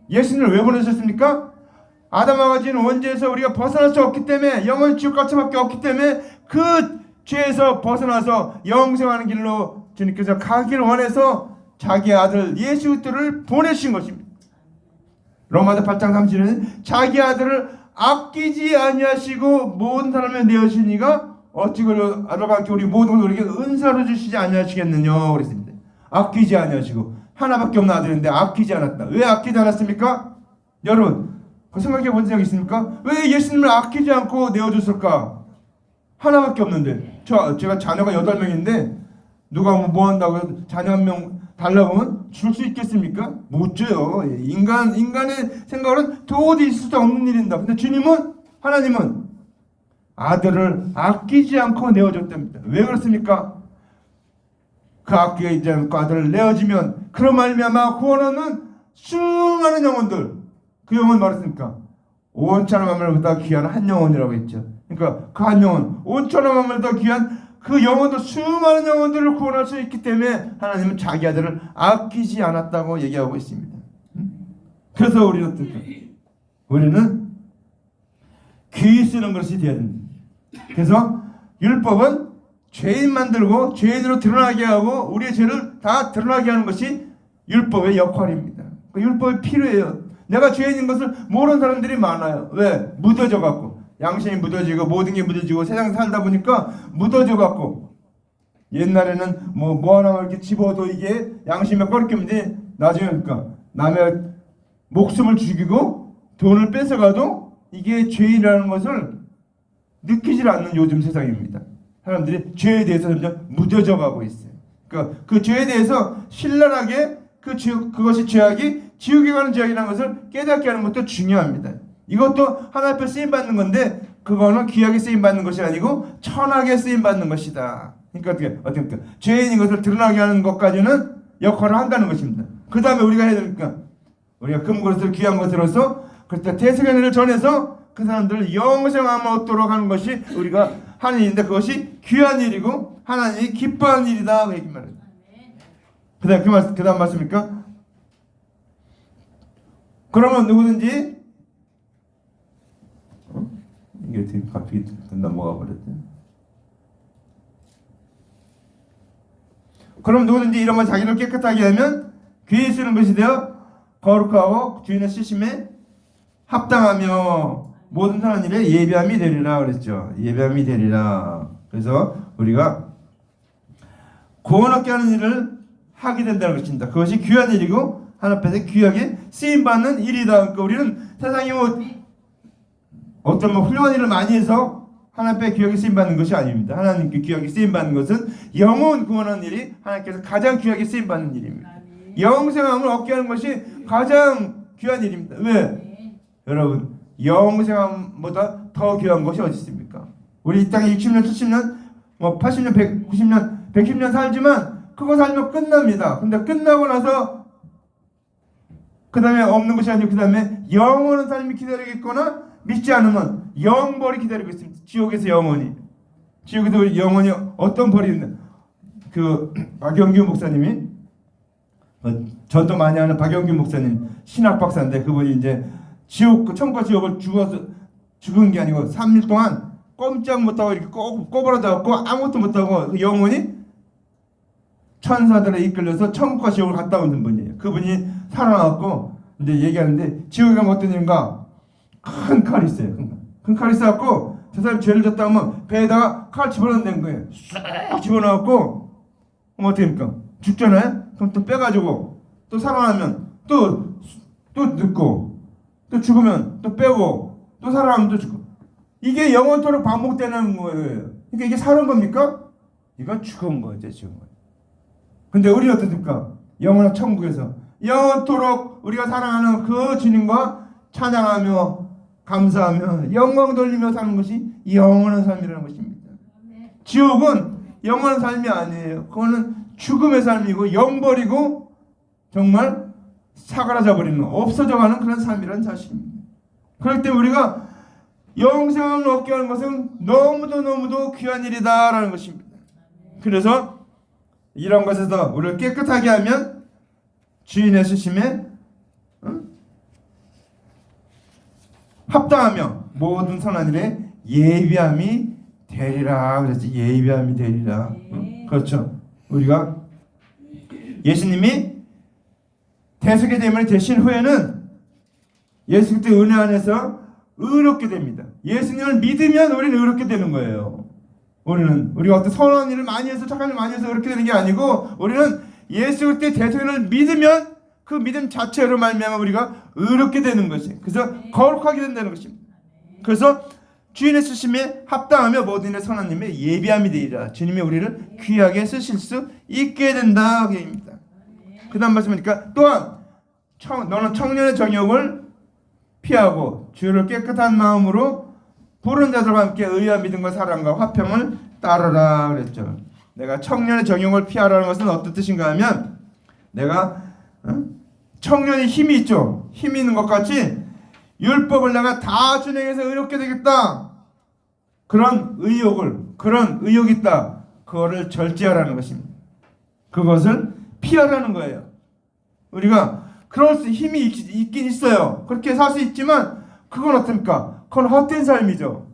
예수님을 왜 보내셨습니까? 아담과 같은 원죄에서 우리가 벗어날 수 없기 때문에 영원히 지옥 갈 수밖에 없기 때문에 그 죄에서 벗어나서 영생하는 길로 주님께서 가기를 원해서 자기 아들 예수 그리스도를 보내신 것입니다. 로마서 8장 30절에는 자기 아들을 아끼지 아니하시고 모든 사람을 내어주시니가 어찌 그러가 우리 모든 우리에게 은사로 주시지 아니하시겠느냐 그랬습니다. 아끼지 아니하시고 하나밖에 없는 아들인데 아끼지 않았다. 왜 아끼지 않았습니까? 여러분 그 생각해 본 적 있습니까? 왜 예수님을 아끼지 않고 내어줬을까? 하나밖에 없는데 제가 자녀가 8명인데 누가 뭐 한다고 자녀 한 명 달라고 하면 줄 수 있겠습니까? 못 줘요. 인간의 생각은 도저히 있을 수 없는 일입니다. 근데 주님은 하나님은 아들을 아끼지 않고 내어줬답니다. 왜 그렇습니까? 그 아끼지 않고 아들을 내어주면 그로 말미암아 구원하는 수많은 영혼들 그 영혼 말했습니까? 온천한 만물보다 귀한 한 영혼이라고 했죠. 그러니까 그 한 영혼 온천한 만물보다 귀한 그 영혼도 수많은 영혼들을 구원할 수 있기 때문에 하나님은 자기 아들을 아끼지 않았다고 얘기하고 있습니다. 그래서 우리는 어떻게? 우리는 귀 쓰는 것이 되어야 됩니다. 그래서 율법은 죄인 만들고 죄인으로 드러나게 하고 우리의 죄를 다 드러나게 하는 것이 율법의 역할입니다. 율법이 필요해요. 내가 죄인인 것을 모르는 사람들이 많아요. 왜? 묻어져 갖고 양심이 묻어지고 모든 게 묻어지고 세상 살다 보니까 묻어져 갖고 옛날에는 뭐 하나 이렇게 집어도 이게 양심에 꺼리끼는데 나중에 그러니까 남의 목숨을 죽이고 돈을 뺏어가도 이게 죄인이라는 것을 느끼질 않는 요즘 세상입니다. 사람들이 죄에 대해서 점점 묻어져 가고 있어요. 그러니까 그 죄에 대해서 신랄하게 그것이 죄악이 지옥에 가는 죄악이라는 것을 깨닫게 하는 것도 중요합니다. 이것도 하나님 앞에 쓰임받는 건데 그거는 귀하게 쓰임받는 것이 아니고 천하게 쓰임받는 것이다. 그러니까 어떻게 죄인인 것을 드러나게 하는 것까지는 역할을 한다는 것입니다. 그 다음에 우리가 해야 되니까 우리가 금그릇을 귀한 것으로서 그때 대속의 전해서 그 사람들을 영생함을 얻도록 하는 것이 우리가 하는 일인데 그것이 귀한 일이고 하나님이 기뻐하는 일이다. 그 얘기 말입니다. 그 다음 맞습니까? 그러면 누구든지 이게 되게 갑자기 넘어가 버렸대. 그럼 누구든지 이런 말 자기를 깨끗하게 하면 귀에 쓰는 것이 되어 거룩하고 주인의 쓰심에 합당하며 모든 선한 일에 예비함이 되리라 그랬죠. 예비함이 되리라. 그래서 우리가 구원 얻게 하는 일을 하게 된다는 것입니다. 그것이 귀한 일이고 하나님 앞에서 귀하게 쓰임받는 일이다. 그러니까 우리는 세상에 어떤 훌륭한 일을 많이 해서 하나님 앞에 귀하게 쓰임받는 것이 아닙니다. 하나님께 귀하게 쓰임받는 것은 영혼 구원하는 일이 하나님께서 가장 귀하게 쓰임받는 일입니다. 영생함을 얻게 하는 것이 가장 귀한 일입니다. 왜? 여러분 영생함보다 더 귀한 것이 어디 있습니까? 우리 이 땅에 60년, 70년, 80년, 190년, 110년 살지만 그거 살면 끝납니다. 근데 끝나고 나서 그 다음에 없는 것이 아니고 그 다음에 영원한 삶이 기다리겠거나 믿지 않으면 영벌이 기다리고 있습니다. 지옥에서 영원히. 지옥에서 영원히 어떤 벌이 있는 그 박영규 목사님이 전도 많이 하는 박영규 목사님 신학 박사인데 그분이 이제 천국과 지옥을 죽은 게 아니고 3일 동안 꼼짝 못하고 이렇게 꼬부라져갖고 아무것도 못하고 영원히 천사들에 이끌려서 천국과 지옥을 갔다 오는 분이에요. 그분이 살아나갖고 이제 얘기하는데 지옥에 가면 어떤 일인가? 큰 칼이 있어요. 큰 칼이 있어갖고 저 사람이 죄를 졌다 하면 배에다가 칼 집어넣는 거예요. 쑥 집어넣어갖고 어떻게 합니까? 죽잖아요. 그럼 또 빼가지고 또 살아나면 또 늙고 또 죽으면 또 빼고 또 살아나면 또 죽고 이게 영원토록 반복되는 거예요. 그러니까 이게 사는 겁니까? 이건 죽은 거죠, 죽은 거. 근데 우리 어떻습니까? 영원한 천국에서 영원토록 우리가 사랑하는 그 주님과 찬양하며 감사하며 영광 돌리며 사는 것이 영원한 삶이라는 것입니다. 지옥은 영원한 삶이 아니에요. 그거는 죽음의 삶이고 영벌이고 정말 사그라져 버리는 없어져가는 그런 삶이라는 사실입니다. 그렇기 때문에 우리가 영생을 얻게 하는 것은 너무도 귀한 일이다라는 것입니다. 그래서 이런 것에서 우리를 깨끗하게 하면 주인의 수심에 합당하며 모든 선한 일에 예비함이 되리라 그랬지. 예비함이 되리라. 그렇죠. 우리가 예수님이 대속의 되신 후에는 예수 그리스도의 은혜 안에서 의롭게 됩니다. 예수님을 믿으면 우리는 의롭게 되는 거예요. 우리가 어떤 선한 일을 많이 해서 착한 일을 많이 해서 의롭게 되는 게 아니고 우리는 예수 그리스도의 대속을 믿으면 그 믿음 자체로 말미암아 우리가 의롭게 되는 것이. 그래서 거룩하게 된다는 것입니다. 그래서 주인의 쓰심에 합당하며 모든 일에 선한 일에 예비함이 되리라. 주님이 우리를 귀하게 쓰실 수 있게 된다. 그입니다. 그 다음 말씀이니까 또한 너는 청년의 정욕을 피하고 주를 깨끗한 마음으로 부른 자들과 함께 의와 믿음과 사랑과 화평을 따르라 그랬죠. 내가 청년의 정욕을 피하라는 것은 어떤 뜻인가 하면 내가 청년이 힘이 있죠. 힘이 있는 것 같이 율법을 내가 다 준행해서 의롭게 되겠다. 그런 의욕이 있다. 그거를 절제하라는 것입니다. 그것을 피하라는 거예요. 우리가 그럴 수 힘이 있긴 있어요. 그렇게 살 수 있지만 그건 어떻습니까? 그건 헛된 삶이죠.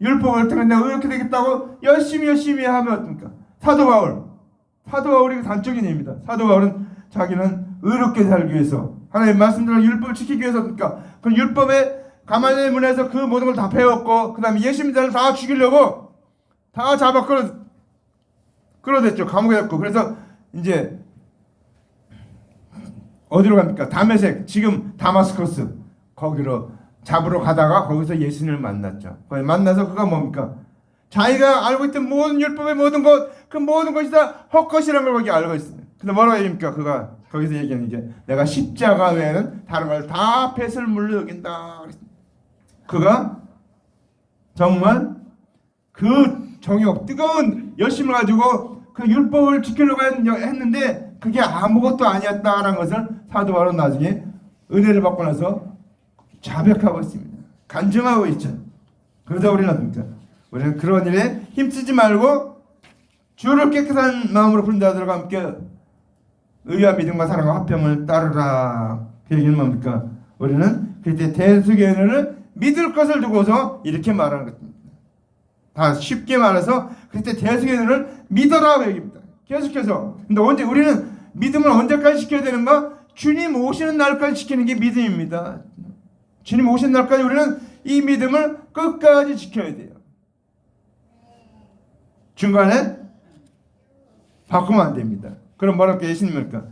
율법을 통해 내가 의롭게 되겠다고 열심히 하면 어떻습니까? 사도 바울이 단적인 예입니다. 사도 바울은 자기는 의롭게 살기 위해서 하나님의 말씀대로 율법을 지키기 위해서 그러니까 그 율법에 가말리엘 문에서 그 모든 걸 다 배웠고 그 다음에 예수 믿는 자를 다 죽이려고 다 잡아 끌어댔죠. 감옥에 뒀고 그래서 이제 어디로 갑니까? 다메섹 지금 다마스커스 거기로 잡으러 가다가 거기서 예수님을 만났죠. 거기 만나서 그가 뭡니까? 자기가 알고 있던 모든 율법의 모든 것 그 모든 것이 다 헛것이라는 걸 거기 알고 있습니다. 근데 뭐라고 얘기합니까? 그가 거기서 얘기하는 게 내가 십자가 외에는 다른 걸 다 배설물로 여긴다. 그가 정말 그 정욕 뜨거운 열심을 가지고 그 율법을 지키려고 했는데 그게 아무것도 아니었다라는 것을 사도 바울은 나중에 은혜를 받고 나서 자백하고 있습니다. 간증하고 있죠. 그러다 우리는 어떻습니까? 우리는 그런 일에 힘쓰지 말고 주를 깨끗한 마음으로 부른 자들과 함께 의와 믿음과 사랑과 화평을 따르라. 그 얘기는 뭡니까? 우리는 그때 대속의 은혜를 믿을 것을 두고서 이렇게 말하는 것입니다. 다 쉽게 말해서 그때 대속의 은혜를 믿어라 얘기입니다. 계속해서. 근데 우리는 믿음을 언제까지 지켜야 되는가? 주님 오시는 날까지 지키는 게 믿음입니다. 주님 오시는 날까지 우리는 이 믿음을 끝까지 지켜야 돼요. 중간에 바꾸면 안 됩니다. 그럼 뭐라고 예수님입니까?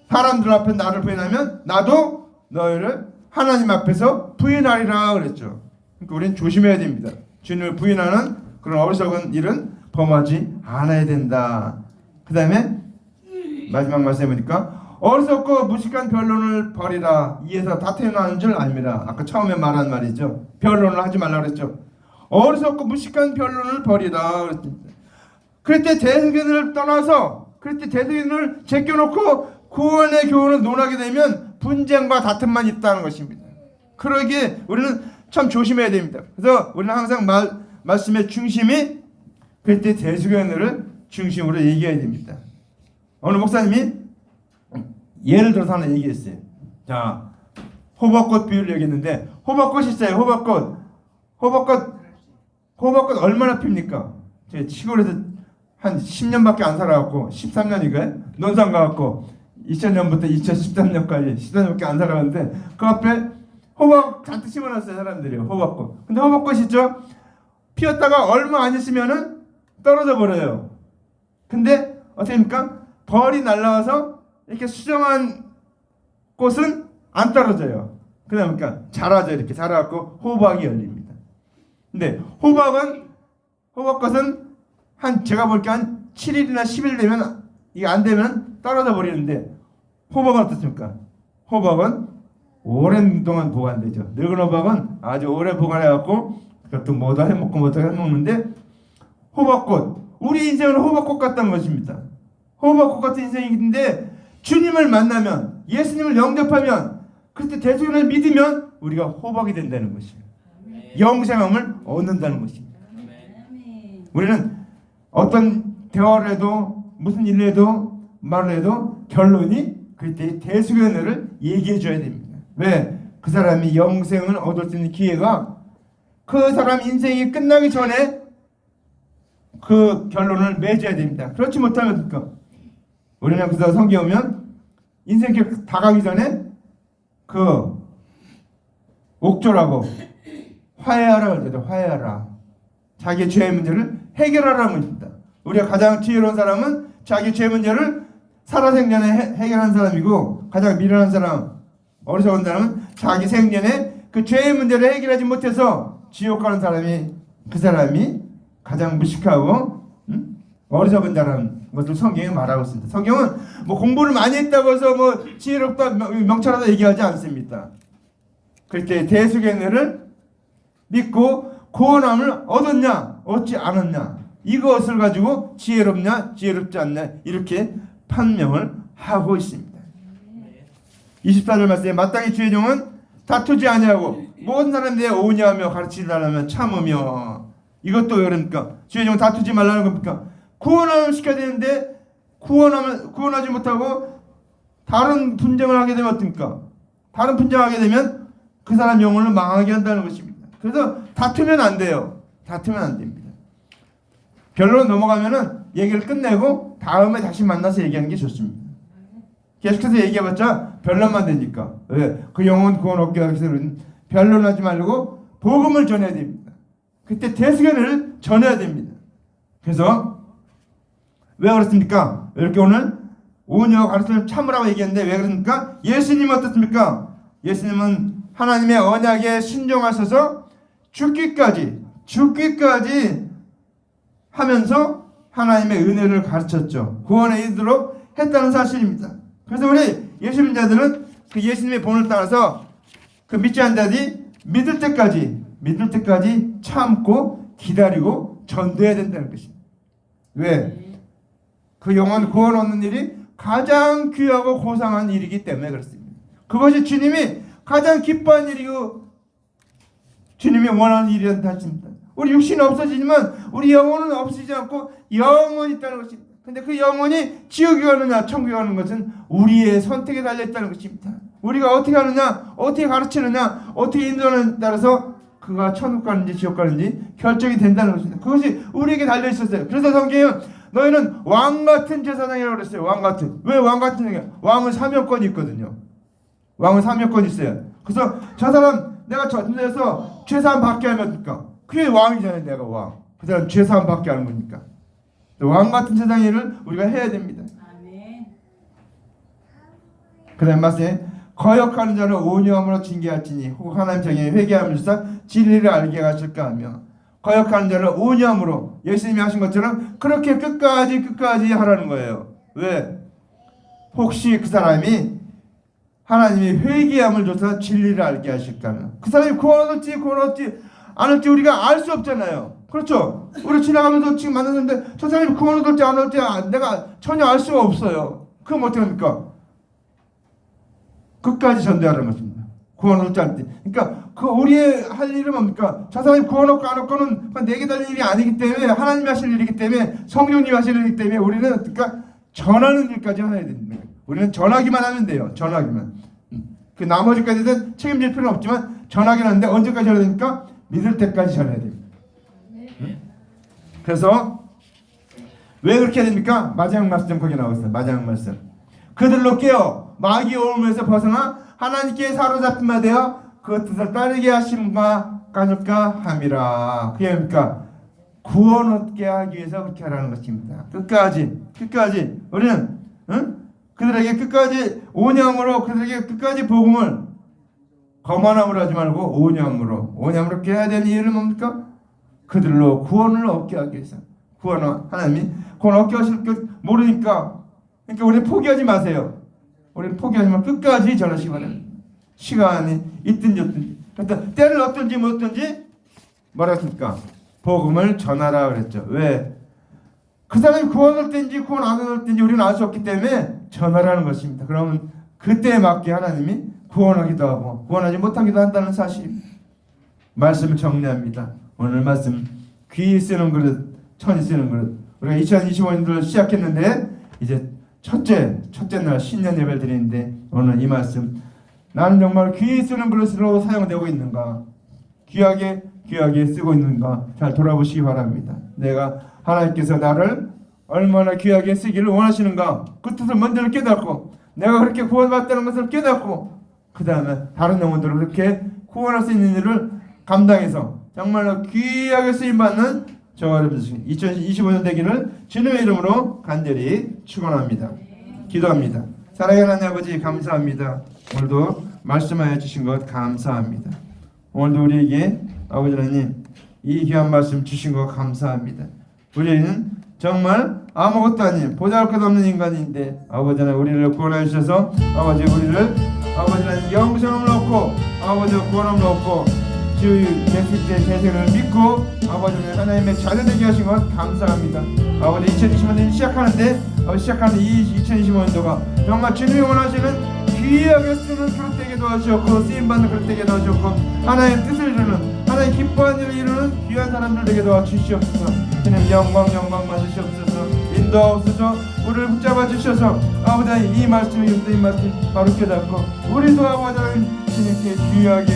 사람들 앞에 나를 부인하면 나도 너희를 하나님 앞에서 부인하리라 그랬죠. 그러니까 우리는 조심해야 됩니다. 주님을 부인하는 그런 어리석은 일은 범하지 않아야 된다. 그 다음에 마지막 말씀해 보니까 어리석고 무식한 변론을 버리라. 이에서 다투는 줄 압니다. 아까 처음에 말한 말이죠. 변론을 하지 말라 그랬죠. 어리석고 무식한 변론을 버리라 그랬습니다. 그럴 때 대속인을 떠나서 그럴 때 대속인을 제껴놓고 구원의 교훈을 논하게 되면 분쟁과 다툼만 있다는 것입니다. 그러기에 우리는 참 조심해야 됩니다. 그래서 우리는 항상 말씀의 중심이 그럴 때 대속인을 중심으로 얘기해야 됩니다. 어느 목사님이 예를 들어서 하나 얘기했어요. 자, 호박꽃 비유를 얘기했는데 호박꽃이 있어요. 호박꽃 얼마나 핍니까? 제가 시골에서 한 10년밖에 안 살아갖고 13년인가요? 논산 가갖고 2000년부터 2013년까지 13년밖에 안 살아갔는데 그 앞에 호박 잔뜩 심어놨어요. 사람들이 호박꽃. 근데 호박꽃 있죠? 피었다가 얼마 안 있으면은 떨어져 버려요. 근데 어떻게 합니까? 벌이 날라와서 이렇게 수정한 꽃은 안 떨어져요. 그다음 그러니까 자라죠. 이렇게 자라갖고 호박이 열립니다. 근데 호박꽃은 한 제가 볼 때 한 7일이나 10일 되면 이게 안 되면 떨어져 버리는데 호박은 어떻습니까? 호박은 오랜 동안 보관되죠. 늙은 호박은 아주 오래 보관해갖고 그것도 뭐도 해먹고 뭐도 해먹는데 호박꽃, 우리 인생은 호박꽃 같다는 것입니다. 호박꽃 같은 인생인데 주님을 만나면, 예수님을 영접하면, 그때 대속연을 믿으면 우리가 호박이 된다는 것이에요. 영생함을 얻는다는 것입니다. 우리는 어떤 대화를 해도 무슨 일을 해도 말을 해도 결론이 그때 대속연을 얘기해 줘야 됩니다. 왜? 그 사람이 영생을 얻을 수 있는 기회가 그 사람 인생이 끝나기 전에 그 결론을 맺어야 됩니다. 그렇지 못하면 우리는 그래서 성경에 오면 인생길 다 가기 전에 그 옥졸하고 화해하라고 그러죠. 화해하라. 자기 죄의 문제를 해결하라는 것입니다. 우리가 가장 지혜로운 사람은 자기 죄 문제를 살아생전에 해결한 사람이고, 가장 미련한 사람, 어리석은 사람은 자기 생전에 그 죄의 문제를 해결하지 못해서 지옥 가는 사람이, 그 사람이 가장 무식하고 어리석은 자라는 것을 성경에 말하고 있습니다. 성경은 뭐 공부를 많이 했다고 해서 뭐 지혜롭다 명철하다 얘기하지 않습니다. 그때 대속연애를 믿고 구원함을 얻었냐 얻지 않았냐, 이것을 가지고 지혜롭냐 지혜롭지 않냐 이렇게 판명을 하고 있습니다. 24절 말씀에 마땅히 주의 종은 다투지 아니하고 모든 사람들의 오냐하며 가르치려면 참으며. 이것도 왜 그러니까 주의 종은 다투지 말라는 겁니까? 구원함을 시켜야 되는데 구원하지 못하고 다른 분쟁을 하게 되면 어떻습니까? 다른 분쟁하게 되면 그 사람 영혼을 망하게 한다는 것입니다. 그래서 다투면 안 돼요. 다투면 안 됩니다. 결론 넘어가면은 얘기를 끝내고 다음에 다시 만나서 얘기하는 게 좋습니다. 계속해서 얘기해봤자 변론만 되니까. 왜? 그 영혼 구원 얻기 위해서는 변론하지 말고 복음을 전해야 됩니다. 그때 대속연을 전해야 됩니다. 그래서 왜 그렇습니까? 이렇게 오늘 오녀 가르침을 참으라고 얘기했는데 왜 그렇습니까? 예수님은 어떻습니까? 예수님은 하나님의 언약에 순종하셔서 죽기까지 하면서 하나님의 은혜를 가르쳤죠. 구원에 이르도록 했다는 사실입니다. 그래서 우리 예수 믿자들은 그 예수님의 본을 따라서 그 믿지 않는 자들이 믿을 때까지 참고 기다리고 전도해야 된다는 것입니다. 왜? 그 영혼 구원 얻는 일이 가장 귀하고 고상한 일이기 때문에 그렇습니다. 그것이 주님이 가장 기뻐하는 일이고 주님이 원하는 일이라는 것입니다. 우리 육신은 없어지지만 우리 영혼은 없어지지 않고 영원히 있다는 것입니다. 근데 그 영혼이 지옥에 가느냐 천국에 가는 것은 우리의 선택에 달려있다는 것입니다. 우리가 어떻게 하느냐, 어떻게 가르치느냐, 어떻게 인도하느냐에 따라서 그가 천국 가는지 지옥 가는지 결정이 된다는 것입니다. 그것이 우리에게 달려있었어요. 그래서 성경은 너희는 왕같은 제사장이라고 그랬어요. 왕같은. 왜 왕같은 얘기야? 왕은 사명권이 있거든요. 왕은 사명권이 있어요. 그래서 저 사람 내가 전도해서 죄사함 받게 하면 어떨까? 그게 왕이잖아요. 내가 왕. 그 사람 죄사함 받게 하는 거니까. 왕같은 세상 일을 우리가 해야 됩니다. 그 다음 말씀에 거역하는 자를 온유함으로 징계할지니 혹 하나님 정에 회개함을 주사 진리를 알게 하실까 하며, 거역하는 자를 온유함으로 예수님이 하신 것처럼 그렇게 끝까지 하라는 거예요. 왜? 혹시 그 사람이 하나님이 회개함을 줘서 진리를 알게 하실까 하며, 그 사람이 구원 얻을지 안 얻을지 우리가 알 수 없잖아요. 그렇죠? 우리 지나가면서 지금 만났는데 저 사람이 구원 얻을지 안 얻을지 내가 전혀 알 수가 없어요. 그럼 어떻게 합니까? 끝까지 전도하라는 것입니다. 구원 얻을지 안 얻을지. 그러니까 그 우리의 할 일은 뭡니까? 저 사람이 구원 얻고 안 얻고는 내게 달린 일이 아니기 때문에, 하나님이 하실 일이기 때문에, 성령님이 하실 일이기 때문에 우리는 그러니까 전하는 일까지 해야 됩니다. 우리는 전하기만 하면 돼요. 전하기만. 그 나머지까지는 책임질 필요는 없지만 전하기는 하는데 언제까지 해야 됩니까? 믿을 때까지 전해야 됩니다. 그래서 왜 그렇게 해야 됩니까? 마지막 말씀 거기 나와 있어요. 마지막 말씀. 그들로 깨어 마귀의 오음에서 벗어나 하나님께 사로잡힌 되어 그 뜻을 따르게 하심과 까줄까 함이라. 그게 뭡니까? 구원 얻게 하기 위해서 그렇게 하라는 것입니다. 끝까지 우리는 그들에게 끝까지 온유함으로 그들에게 끝까지 복음을 거만함으로 하지 말고 온유함으로 이렇게 해야 되는 이유는 뭡니까? 그들로 구원을 얻게 하기 위해서. 구원은 하나님이 구원 얻게 하실 줄 모르니까. 그러니까 우리는 포기하지 마세요. 우리는 포기하지 말고 끝까지 전하시기 바랍니다. 시간이 있든지 없든지. 그러니까 때를 얻든지 못 얻든지 뭐라 했습니까? 복음을 전하라 그랬죠. 왜? 그 사람이 구원을 얻든지 구원 안 얻든지 우리는 알 수 없기 때문에 전하라는 것입니다. 그러면 그때에 맞게 하나님이 구원하기도 하고 구원하지 못하기도 한다는 사실입니다. 말씀을 정리합니다. 오늘 말씀 귀 쓰는 그릇, 천이 쓰는 그릇. 우리가 2025년도를 시작했는데 이제 첫째 날 신년 예배를 드리는데 오늘 이 말씀 나는 정말 귀 쓰는 그릇으로 사용되고 있는가? 귀하게 쓰고 있는가? 잘 돌아보시기 바랍니다. 내가 하나님께서 나를 얼마나 귀하게 쓰기를 원하시는가? 그 뜻을 먼저 깨닫고 내가 그렇게 구원받다는 것을 깨닫고 그 다음에 다른 영혼들을 그렇게 구원할 수 있는 일을 감당해서 정말로 귀하게 쓰임받는 저와 여러분들 2025년 되기를 주님의 이름으로 간절히 축원합니다. 기도합니다. 사랑하는 하나님 아버지 감사합니다. 오늘도 말씀하여 주신 것 감사합니다. 오늘도 우리에게 아버지 하나님 이 귀한 말씀 주신 것 감사합니다. 우리는 정말 아무것도 아닌 보잘것없는 인간인데 아버지 하나님 우리를 구원해 주셔서 아버지 우리를 아버지 하나님 영생을 얻고 아버지 구원을 얻고 주 예수 때 재생을 믿고 아버지 하나님의 자녀 되게 하신 것 감사합니다. 아버지 2025년 시작하는데 시작하는 이 2025년도가 정말 주님이 원하시는 귀하게 쓰는 그릇 되게 도와주셨고 쓰임받는 그릇 되게 도와주셨고 하나님의 뜻을 이루는 하나님 기뻐하는 일을 이루는 귀한 사람들 되게 도와주시옵소서. 주님 영광 받으시옵소서. 인도하옵소서. 우리를 붙잡아 주셔서 아버지 이 말씀이 바로 깨닫고 우리도 아버지 주님께 귀하게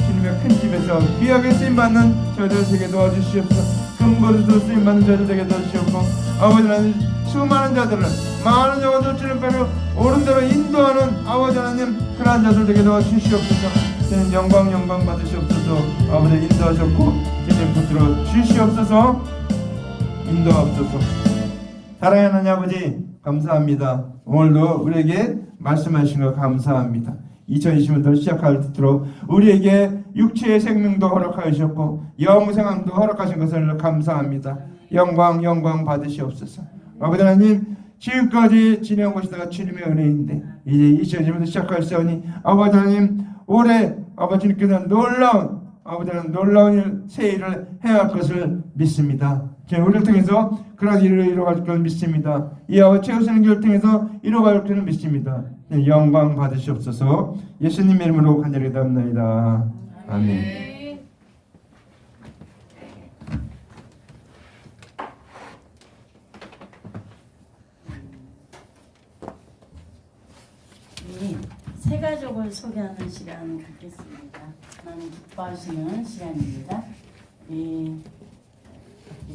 주님의 큰 집에서 귀하게 쓰임받는 저희들 되게 도와주시옵소서. 금거리도 쓰임받는 저희들 되게 도와주시옵고 아버지 하나님 수많은 자들을 많은 영혼들 주님께로 옳은 대로 인도하는 아버지 하나님 그러한 자들 되게 도와주시옵소서. 주님 영광 받으시옵소서. 아버지 인도하셨고 주님 붙들어 주시옵소서. 인도하옵소서. 사랑하는 하나님 아버지 감사합니다. 오늘도 우리에게 말씀하신 것 감사합니다. 2020년도 시작하도록 우리에게 육체의 생명도 허락하여 주셨고 영생함도 허락하신 것을 감사합니다. 영광 받으시옵소서. 아버지 하나님 지금까지 지내온 것이 다 주님의 은혜인데 이제 2020년도 시작하시오니 아버지 하나님 올해 아버지님께서 놀라운 새 일을 행할 것을 믿습니다. 우리를 통해서 그런 일을 이루어갈 줄 믿습니다. 이 아버지 채우시는 길을 통해서 이루어갈 줄 믿습니다. 영광 받으시옵소서. 예수님 이름으로 간절히 기도합니다. 아멘.
새 가족을 소개하는 시간 갖겠습니다. 하나님 기뻐하시는 시간입니다.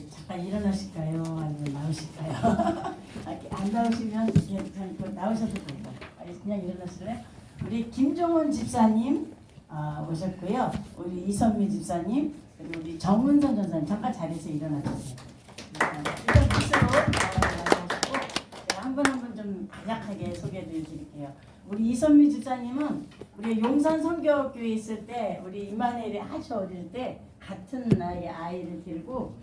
잠깐 일어나실까요? 아니면 나오실까요? 안 나오시면 그냥 나오셔도 됩니다. 그냥 일어나실래요? 우리 김종원 집사님 오셨고요. 우리 이선미 집사님 그리고 우리 정문선 전사님 잠깐 자리에서 일어나주세요. 일단 박수로 나와주시고 제가 한 분 한 분 좀 간략하게 소개해드릴게요. 우리 이선미 집사님은 우리 용산 성교교회 있을 때 우리 임마누엘이 아주 어릴 때 같은 나이의 아이를 데리고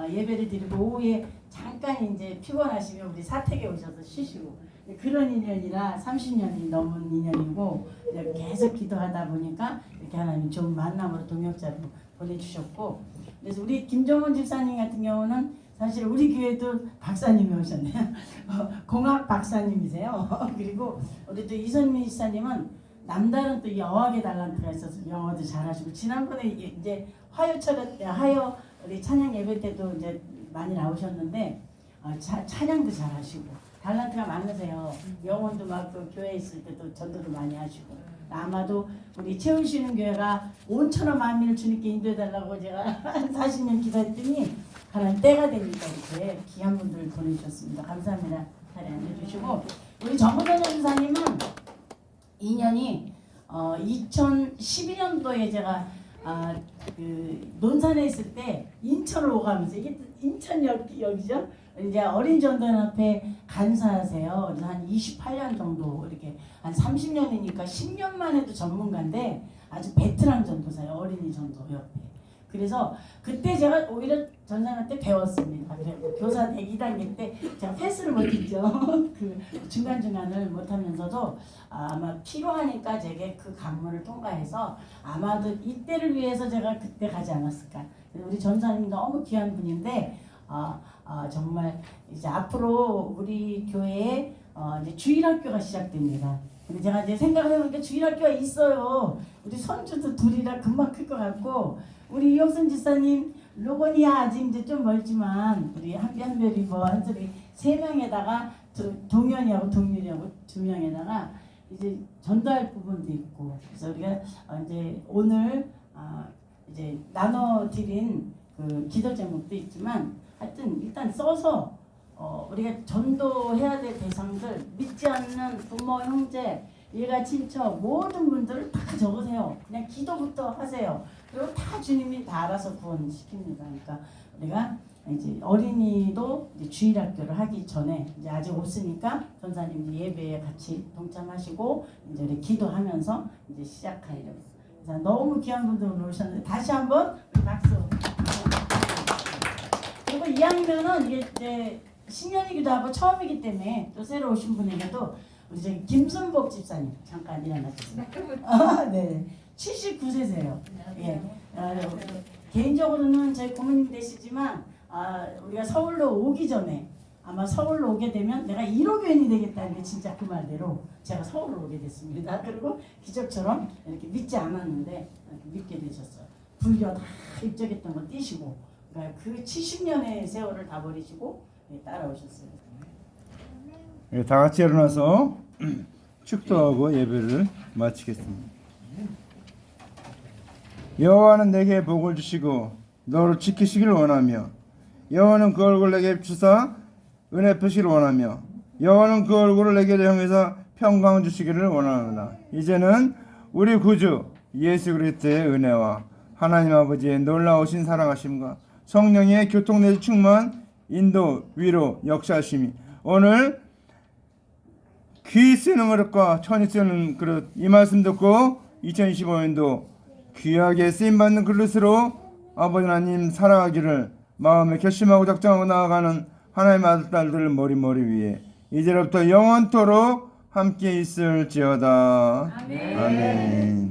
예배를 드리고 오후에 잠깐 이제 피곤하시면 우리 사택에 오셔서 쉬시고 그런 인연이라 30년이 넘은 인연이고 계속 기도하다 보니까 이렇게 하나님 좋은 만남으로 동역자로 보내주셨고 그래서 우리 김정원 집사님 같은 경우는 사실 우리 교회도 박사님이 오셨네요. 공학 박사님이세요. 그리고 우리 또 이선미 집사님은 남다른 또 여학의 달란트가 있어서 영어도 잘하시고 지난번에 이제 화요 우리 찬양 예배 때도 이제 많이 나오셨는데 찬양도 잘하시고 달란트가 많으세요. 영혼도 막 또 교회에 있을 때도 전도도 많이 하시고 아마도 우리 채우시는 교회가 온천한 만민을 주님께 인도해달라고 제가 한 40년 기도했더니 하나님 때가 되니까 이렇게 귀한 분들을 보내주셨습니다. 감사합니다. 자리 앉아주시고 우리 정문선 전사님은 인연이 2012년도에 제가 그 논산에 있을 때 인천을 오가면서 이게 인천역이죠. 이제 어린 전도연합회 간사하세요. 그래서 한 28년 정도 이렇게 한 30년이니까 10년만 해도 전문가인데 아주 베테랑 전도사예요. 어린이 전도협회. 그래서 그때 제가 오히려 전사한테 배웠습니다. 그래 교사 2단계 때 제가 패스를 못했죠. 그 중간중간을 못하면서도 아마 필요하니까 제게 그 관문을 통과해서 아마도 이때를 위해서 제가 그때 가지 않았을까. 우리 전사님 너무 귀한 분인데 정말 이제 앞으로 우리 교회에 이제 주일학교가 시작됩니다. 근데 제가 이제 생각을 해보니까 주일학교가 있어요. 우리 손주도 둘이라 금방 클 것 같고 우리 이혁선 집사님 로고니아 아직 이제 좀 멀지만 우리 한별이 뭐 한소리 3명에다가 동현이하고 동률이하고 2명에다가 이제 전도할 부분도 있고 그래서 우리가 이제 오늘 이제 나눠드린 그 기도 제목도 있지만 하여튼 일단 써서 우리가 전도해야 될 대상들 믿지 않는 부모, 형제, 일가 친척 모든 분들을 다 적으세요. 그냥 기도부터 하세요. 그리고 다 주님이 다 알아서 구원시킵니다. 그러니까 우리가 이제 어린이도 이제 주일학교를 하기 전에 이제 아직 없으니까 전사님 예배에 같이 동참하시고 이제 우리 기도하면서 이제 시작하려고. 그래서 너무 귀한 분들 오늘 오셨는데 다시 한번 우리 박수. 그리고 2학년은 이게 이제 신년이기도 하고 처음이기 때문에 또 새로 오신 분에게도 우리 저기 김순복 집사님 잠깐 일어나주세요. 네, 79세세요. 예, 개인적으로는 저희 고모님 되시지만 우리가 서울로 오기 전에 아마 서울로 오게 되면 내가 1호교인이 되겠다는 게 진짜 그 말대로 제가 서울로 오게 됐습니다. 그리고 기적처럼 이렇게 믿지 않았는데 이렇게 믿게 되셨어요. 불교 다 입적했던 거 띄시고 그러니까 그 70년의 세월을 다 버리시고 따라오셨어요.
다 같이 일어나서 축도하고 예배를 마치겠습니다. 여호와는 내게 복을 주시고 너를 지키시기를 원하며 여호와는 그 얼굴을 내게 주사 은혜 베푸시기를 원하며 여호와는 그 얼굴을 내게 향해서 평강 주시기를 원하노라. 이제는 우리 구주 예수 그리스도의 은혜와 하나님 아버지의 놀라우신 사랑하심과 성령의 교통내주 충만 인도 위로 역사하심이 오늘 귀 쓰는 그릇과 천이 쓰는 그릇 이 말씀 듣고 2025년도 귀하게 쓰임받는 그릇으로 아버지 하나님 살아가기를 마음에 결심하고 작정하고 나아가는 하나님의 아들 딸들 머리 위에 이제로부터 영원토록 함께 있을지어다. 아멘.